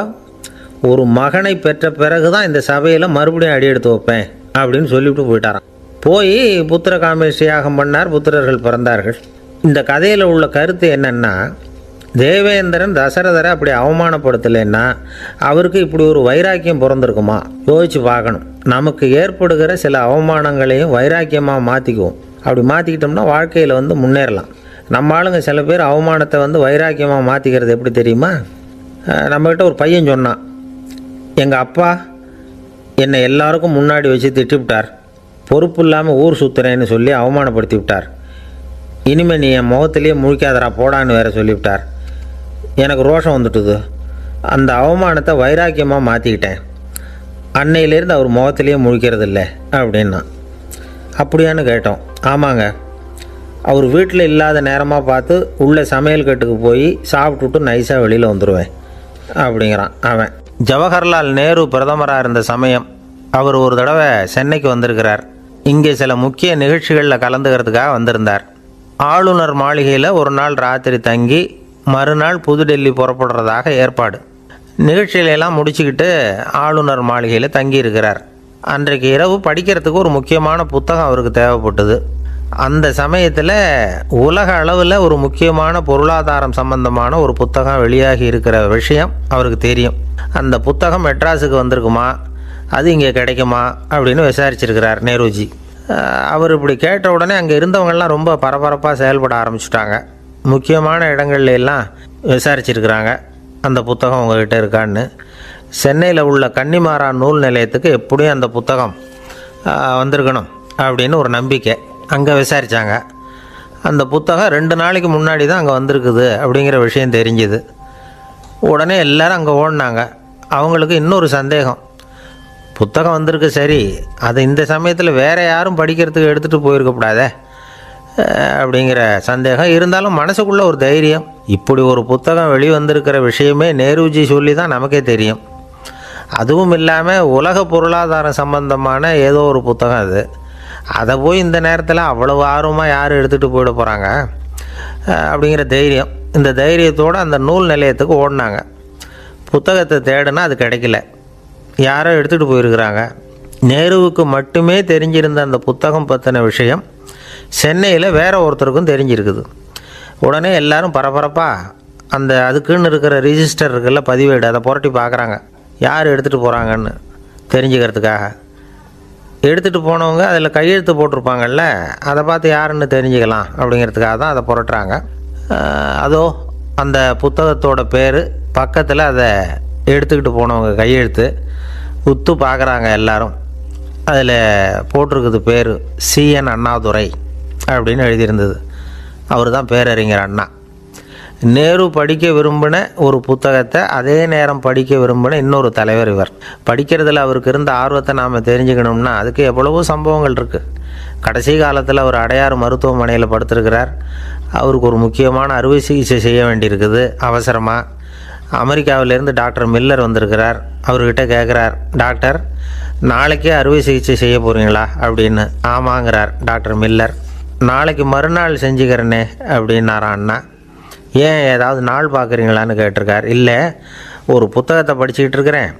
ஒரு மகனை பெற்ற பிறகு தான் இந்த சபையில் மறுபடியும் அடி எடுத்து வைப்பேன் அப்படின்னு சொல்லிவிட்டு போயிட்டாரான். போய் புத்திர காமேஷ்டி யாகம் பண்ணார். புத்திரர்கள் பிறந்தார்கள். இந்த கதையில் உள்ள கருத்து என்னென்னா, தேவேந்திரன் தசரதரை அப்படி அவமானப்படுத்தலைன்னா அவருக்கு இப்படி ஒரு வைராக்கியம் பிறந்திருக்குமா யோசித்து பார்க்கணும். நமக்கு ஏற்படுகிற சில அவமானங்களையும் வைராக்கியமாக மாற்றிக்குவோம். அப்படி மாற்றிக்கிட்டோம்னா வாழ்க்கையில் முன்னேறலாம். நம்ம ஆளுங்க சில பேர் அவமானத்தை வைராக்கியமாக மாற்றிக்கிறது எப்படி தெரியுமா? நம்மக்கிட்ட ஒரு பையன் சொன்னான், எங்கள் அப்பா என்னை எல்லாருக்கும் முன்னாடி வச்சு திட்டிவிட்டார், பொறுப்பு இல்லாமல் ஊர் சுற்றுறேன்னு சொல்லி அவமானப்படுத்தி விட்டார். இனிமேல் நீ என் முகத்திலேயே முழிக்காதரா போடான்னு வேற சொல்லிவிட்டார். எனக்கு ரோஷம் வந்துட்டுது. அந்த அவமானத்தை வைராக்கியமாக மாற்றிக்கிட்டேன். அன்னையிலேருந்து அவர் முகத்திலேயே முழிக்கிறது இல்லை அப்படின்னா. அப்படியான்னு கேட்டோம். ஆமாங்க, அவர் வீட்டில் இல்லாத நேரமாக பார்த்து உள்ள சமையல் கட்டுக்கு போய் சாப்பிட்டுட்டு நைஸாக வெளியில் வந்துடுவேன் அப்படிங்கிறான் அவன். ஜவஹர்லால் நேரு பிரதமராக இருந்த சமயம் அவர் ஒரு தடவை சென்னைக்கு வந்திருக்கிறார். இங்கே சில முக்கிய நிகழ்ச்சிகளில் கலந்துக்கிறதுக்காக வந்திருந்தார். ஆளுநர் மாளிகையில் ஒரு நாள் ராத்திரி தங்கி மறுநாள் புதுடெல்லி புறப்படுறதாக ஏற்பாடு. நிகழ்ச்சியிலெல்லாம் முடிச்சுக்கிட்டு ஆளுநர் மாளிகையில் தங்கியிருக்கிறார். அன்றைக்கு இரவு படிக்கிறதுக்கு ஒரு முக்கியமான புத்தகம் அவருக்கு தேவைப்பட்டது. அந்த சமயத்தில் உலக அளவில் ஒரு முக்கியமான பொருளாதாரம் சம்பந்தமான ஒரு புத்தகம் வெளியாகி இருக்கிற விஷயம் அவருக்கு தெரியும். அந்த புத்தகம் மெட்ராஸுக்கு வந்திருக்குமா, அது இங்கே கிடைக்குமா அப்படின்னு விசாரிச்சிருக்கிறார் நேருஜி. அவர் இப்படி கேட்ட உடனே அங்கே இருந்தவங்கெல்லாம் ரொம்ப பரபரப்பாக செயல்பட ஆரம்பிச்சுட்டாங்க. முக்கியமான இடங்கள்ல எல்லாம் விசாரிச்சிருக்கிறாங்க அந்த புத்தகம் உங்ககிட்ட இருக்கான்னு. சென்னையில் உள்ள கன்னிமாரா நூல் நிலையத்துக்கு எப்படியும் அந்த புத்தகம் வந்திருக்கணும் அப்படின்னு ஒரு நம்பிக்கை. அங்கே விசாரித்தாங்க. அந்த புத்தகம் 2 நாளைக்கு முன்னாடி தான் அங்கே வந்திருக்குது அப்படிங்கிற விஷயம் தெரிஞ்சுது. உடனே எல்லோரும் அங்கே ஓடினாங்க. அவங்களுக்கு இன்னொரு சந்தேகம். புத்தகம் வந்திருக்கு சரி, அது இந்த சமயத்தில் வேறு யாரும் படிக்கிறதுக்கு எடுத்துகிட்டு போயிருக்கக்கூடாதே அப்படிங்கிற சந்தேகம் இருந்தாலும் மனசுக்குள்ளே ஒரு தைரியம். இப்படி ஒரு புத்தகம் வெளிவந்திருக்கிற விஷயமே நேருஜி சொல்லி தான் நமக்கே தெரியும். அதுவும் இல்லாமல் உலக பொருளாதாரம் சம்பந்தமான ஏதோ ஒரு புத்தகம் அது. அதை போய் இந்த நேரத்தில் அவ்வளவு ஆர்வமாக யார் எடுத்துகிட்டு போயிட போகிறாங்க அப்படிங்கிற தைரியம். இந்த தைரியத்தோடு அந்த நூல் நிலையத்துக்கு ஓடினாங்க. புத்தகத்தை தேடினா அது கிடைக்கல. யாரோ எடுத்துகிட்டு போயிருக்கிறாங்க. நேருவுக்கு மட்டுமே தெரிஞ்சிருந்த அந்த புத்தகம் பற்றின விஷயம் சென்னையில் வேற ஒருத்தருக்கும் தெரிஞ்சிருக்குது. உடனே எல்லாரும் பரபரப்பாக அந்த அதுக்குன்னு இருக்கிற ரிஜிஸ்டர் இருக்குல்ல, பதிவேடு, அதை புரட்டி பார்க்குறாங்க யார் எடுத்துகிட்டு போகிறாங்கன்னு தெரிஞ்சுக்கிறதுக்காக. எடுத்துகிட்டு போனவங்க அதில் கையெழுத்து போட்டிருப்பாங்கல்ல, அதை பார்த்து யாருன்னு தெரிஞ்சுக்கலாம் அப்படிங்கிறதுக்காக தான் அதை புரட்டுறாங்க. அதோ அந்த புத்தகத்தோட பேர் பக்கத்தில் அதை எடுத்துக்கிட்டு போனவங்க கையெழுத்து உத்து பார்க்குறாங்க எல்லாரும். அதில் போட்டிருக்குது பேர் CN அண்ணாதுரை அப்படின்னு எழுதியிருந்தது. அவர் தான் பேரறிஞர் அண்ணா. நேரு படிக்க விரும்பின ஒரு புத்தகத்தை அதே நேரம் படிக்க விரும்பின இன்னொரு தலைவர் இவர். படிக்கிறதுல அவருக்கு இருந்த ஆர்வத்தை நாம் தெரிஞ்சுக்கணும்னா அதுக்கு எவ்வளவோ சம்பவங்கள் இருக்குது. கடைசி காலத்தில் அவர் அடையாறு மருத்துவமனையில் படுத்திருக்கிறார். அவருக்கு ஒரு முக்கியமான அறுவை சிகிச்சை செய்ய வேண்டியிருக்குது அவசரமாக. அமெரிக்காவிலேருந்து டாக்டர் மில்லர் வந்திருக்கிறார். அவர்கிட்ட கேட்குறார், டாக்டர் நாளைக்கே அறுவை சிகிச்சை செய்ய போகிறீங்களா அப்படின்னு. ஆமாங்கிறார் டாக்டர் மில்லர். நாளைக்கு மறுநாள் செஞ்சுக்கிறேனே அப்படின்னாரான் அண்ணா. ஏன் ஏதாவது நாள் பார்க்குறீங்களான்னு கேட்டிருக்கார். இல்லை, ஒரு புத்தகத்தை படிச்சுக்கிட்டு இருக்கிறேன்,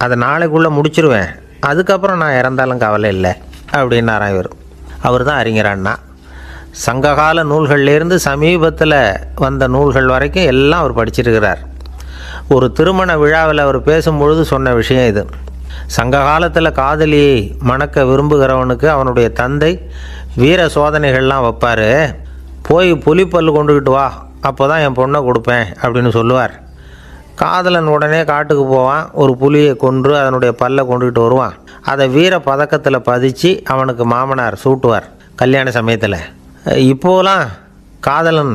அதை நாளைக்குள்ளே முடிச்சிருவேன், அதுக்கப்புறம் நான் இறந்தாலும் கவலை இல்லை அப்படின்னாரான் இவர். அவர் தான் அறிஞர் அண்ணா. சங்ககால நூல்கள்லேருந்து சமீபத்தில் வந்த நூல்கள் வரைக்கும் எல்லாம் அவர் படிச்சிருக்கிறார். ஒரு திருமண விழாவில் அவர் பேசும்பொழுது சொன்ன விஷயம் இது. சங்க காலத்தில் காதலியை மணக்க விரும்புகிறவனுக்கு அவனுடைய தந்தை வீர சோதனைகள்லாம் வைப்பார். போய் புலிப்பல் கொண்டுக்கிட்டு வா, அப்போ தான் என் பொண்ணை கொடுப்பேன் அப்படின்னு சொல்லுவார். காதலன் உடனே காட்டுக்கு போவான், ஒரு புலியை கொன்று அதனுடைய பல்லை கொண்டுக்கிட்டு வருவான். அதை வீர பதக்கத்தில் பதிச்சு அவனுக்கு மாமனார் சூட்டுவார் கல்யாண சமயத்தில். இப்போலாம் காதலன்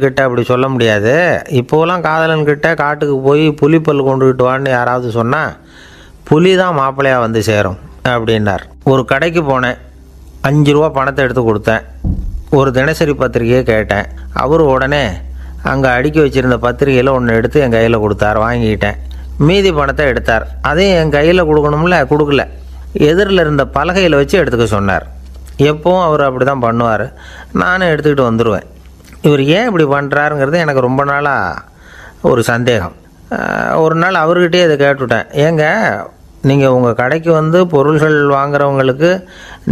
கிட்ட அப்படி சொல்ல முடியாது. இப்போலாம் காதலன்கிட்ட காட்டுக்கு போய் புலிப்பல் கொண்டுக்கிட்டு வான்னு யாராவது சொன்னால் புலி தான் மாப்பிள்ளையாக வந்து சேரும் அப்படின்னார். ஒரு கடைக்கு போனேன், 5 ரூபா பணத்தை எடுத்து கொடுத்தேன். ஒரு தினசரி பத்திரிகையை கேட்டேன். அவர் உடனே அங்கே அடுக்கி வச்சுருந்த பத்திரிகையில் ஒன்று எடுத்து என் கையில் கொடுத்தார். வாங்கிக்கிட்டேன். மீதி பணத்தை எடுத்தார். அதையும் என் கையில் கொடுக்கணும்ல, கொடுக்கல. எதிரில் இருந்த பலகையில் வச்சு எடுத்துக்க சொன்னார். எப்போவும் அவர் அப்படி தான் பண்ணுவார். நானும் எடுத்துக்கிட்டு வந்துடுவேன். இவர் ஏன் இப்படி பண்ணுறாருங்கிறது எனக்கு ரொம்ப நாளாக ஒரு சந்தேகம். ஒரு நாள் அவர்கிட்டயே இதை கேட்டுவிட்டேன். ஏங்க, நீங்கள் உங்கள் கடைக்கு வந்து பொருள்கள் வாங்குறவங்களுக்கு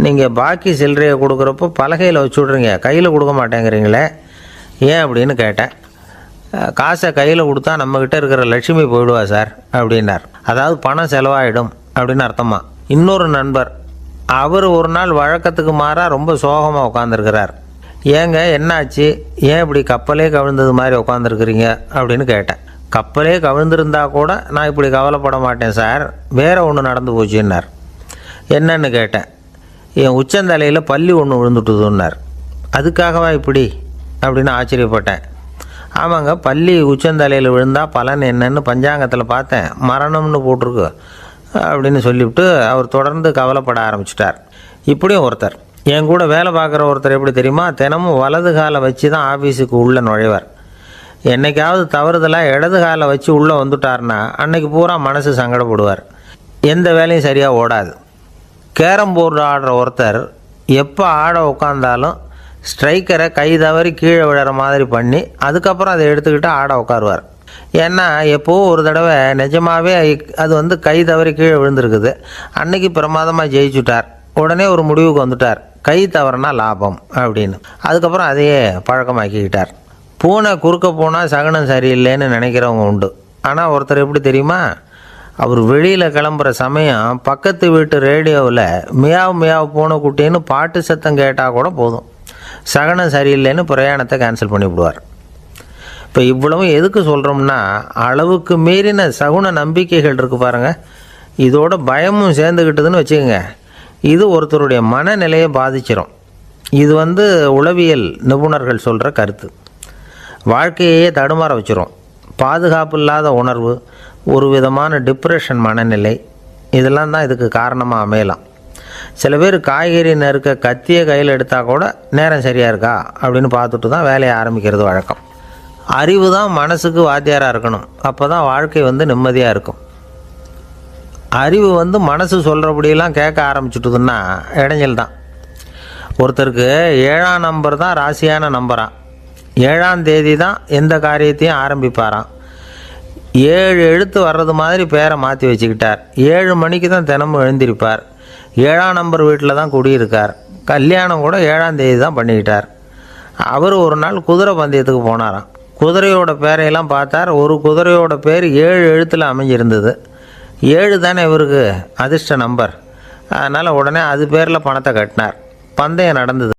நீங்கள் பாக்கி சில்லறையை கொடுக்குறப்போ பலகையில் வச்சு விட்றீங்க, கையில் கொடுக்க மாட்டேங்கிறீங்களே, ஏன் அப்படின்னு கேட்டேன். காசை கையில் கொடுத்தா நம்மக்கிட்ட இருக்கிற லட்சுமி போயிடுவா சார் அப்படின்னார். அதாவது பணம் செலவாயிடும் அப்படின்னு அர்த்தமா. இன்னொரு நண்பர், அவர் ஒரு நாள் வழக்கத்துக்கு மாறாக ரொம்ப சோகமாக உட்காந்துருக்கிறார். ஏங்க என்னாச்சு, ஏன் இப்படி கப்பலே கவிழ்ந்தது மாதிரி உட்காந்துருக்குறீங்க அப்படின்னு கேட்டேன். கப்பலே கவிழ்ந்திருந்தா கூட நான் இப்படி கவலைப்பட மாட்டேன் சார், வேறு ஒன்று நடந்து போச்சுன்னார். என்னன்னு கேட்டேன். என் உச்சந்தலையில் பல்லி ஒன்று விழுந்துட்டுதுன்னார். அதுக்காகவா இப்படி அப்படின்னு ஆச்சரியப்பட்டேன். ஆமாங்க, பல்லி உச்சந்தலையில் விழுந்தால் பலன் என்னன்னு பஞ்சாங்கத்தில் பார்த்தேன், மரணம்னு போட்டிருக்கு அப்படின்னு சொல்லிவிட்டு அவர் தொடர்ந்து கவலைப்பட ஆரம்பிச்சிட்டார். இப்படியும் ஒருத்தர், என் கூட வேலை பார்க்குற ஒருத்தர் எப்படி தெரியுமா, தினமும் வலது காலை வச்சு தான் ஆஃபீஸுக்கு உள்ளே நுழைவார். என்னைக்காவது தவறுதலாக இடது காலை வச்சு உள்ளே வந்துட்டார்னா அன்னைக்கு பூரா மனசு சங்கடப்படுவார், எந்த வேலையும் சரியாக ஓடாது. கேரம் போர்டு ஆடுற ஒருத்தர் எப்போ ஆட உட்காந்தாலும் ஸ்ட்ரைக்கரை கை தவறி கீழே விழுற மாதிரி பண்ணி அதுக்கப்புறம் அதை எடுத்துக்கிட்டு ஆட உட்காருவார். ஏன்னா எப்போவும் ஒரு தடவை நிஜமாகவே அது கை தவறி கீழே விழுந்திருக்குது. அன்னைக்கு பிரமாதமாக ஜெயிச்சுட்டார். உடனே ஒரு முடிவுக்கு வந்துட்டார், கை தவறுனா லாபம் அப்படின்னு. அதுக்கப்புறம் அதையே பழக்கமாக்கிக்கிட்டார். பூனை குறுக்க போனால் சகுனம் சரியில்லைன்னு நினைக்கிறவங்க உண்டு. ஆனால் ஒருத்தர் எப்படி தெரியுமா, அவர் வெளியில் கிளம்புற சமயம் பக்கத்து வீட்டு ரேடியோவில் மியாவ் மியாவ் பூனைக்குட்டின்னு பாட்டு சத்தம் கேட்டால் கூட போதும், சகுனம் சரியில்லைன்னு பிரயாணத்தை கேன்சல் பண்ணிவிடுவார். இப்போ இவ்வளவும் எதுக்கு சொல்கிறோம்னா, அளவுக்கு மீறின சகுன நம்பிக்கைகள் இருக்குது பாருங்கள், இதோட பயமும் சேர்ந்துக்கிட்டதுன்னு வச்சுக்கோங்க, இது ஒருத்தருடைய மனநிலையை பாதிச்சிடும். இது உளவியல் நிபுணர்கள் சொல்கிற கருத்து. வாழ்க்கையே தடுமாற வச்சிரும். பாதுகாப்பு இல்லாத உணர்வு, ஒரு விதமான டிப்ரெஷன் மனநிலை, இதெல்லாம் தான் இதுக்கு காரணமாக அமையலாம். சில பேர் காய்கறி நறுக்க கத்தியை கையில் எடுத்தால் கூட நேரம் சரியாக இருக்கா அப்படின்னு பார்த்துட்டு தான் வேலையை ஆரம்பிக்கிறது வழக்கம். அறிவு தான் மனசுக்கு வாத்தியாராக இருக்கணும், அப்போ தான் வாழ்க்கை நிம்மதியாக இருக்கும். அறிவு மனசு சொல்கிறபடியெல்லாம் கேட்க ஆரம்பிச்சுட்டுதுன்னா இடைஞ்சல் தான். ஒருத்தருக்கு 7ஆம் நம்பர் தான் ராசியான நம்பரான். 7ஆம் தேதி தான் எந்த காரியத்தையும் ஆரம்பிப்பாராம். 7 எழுத்து வர்றது மாதிரி பேரை மாற்றி வச்சுக்கிட்டார். 7 மணிக்கு தான் தினமும் எழுந்திருப்பார். 7ஆம் நம்பர் வீட்டில் தான் குடியிருக்கார். கல்யாணம் கூட 7ஆம் தேதி தான் பண்ணிக்கிட்டார். அவர் ஒரு நாள் குதிரை பந்தயத்துக்கு போனாராம். குதிரையோட பேரையெல்லாம் பார்த்தார். ஒரு குதிரையோட பேர் 7 எழுத்தில் அமைஞ்சிருந்தது. 7 தானே இவருக்கு அதிர்ஷ்ட நம்பர். அதனால் உடனே அது பேரில் பணத்தை கட்டினார். பந்தயம் நடந்தது.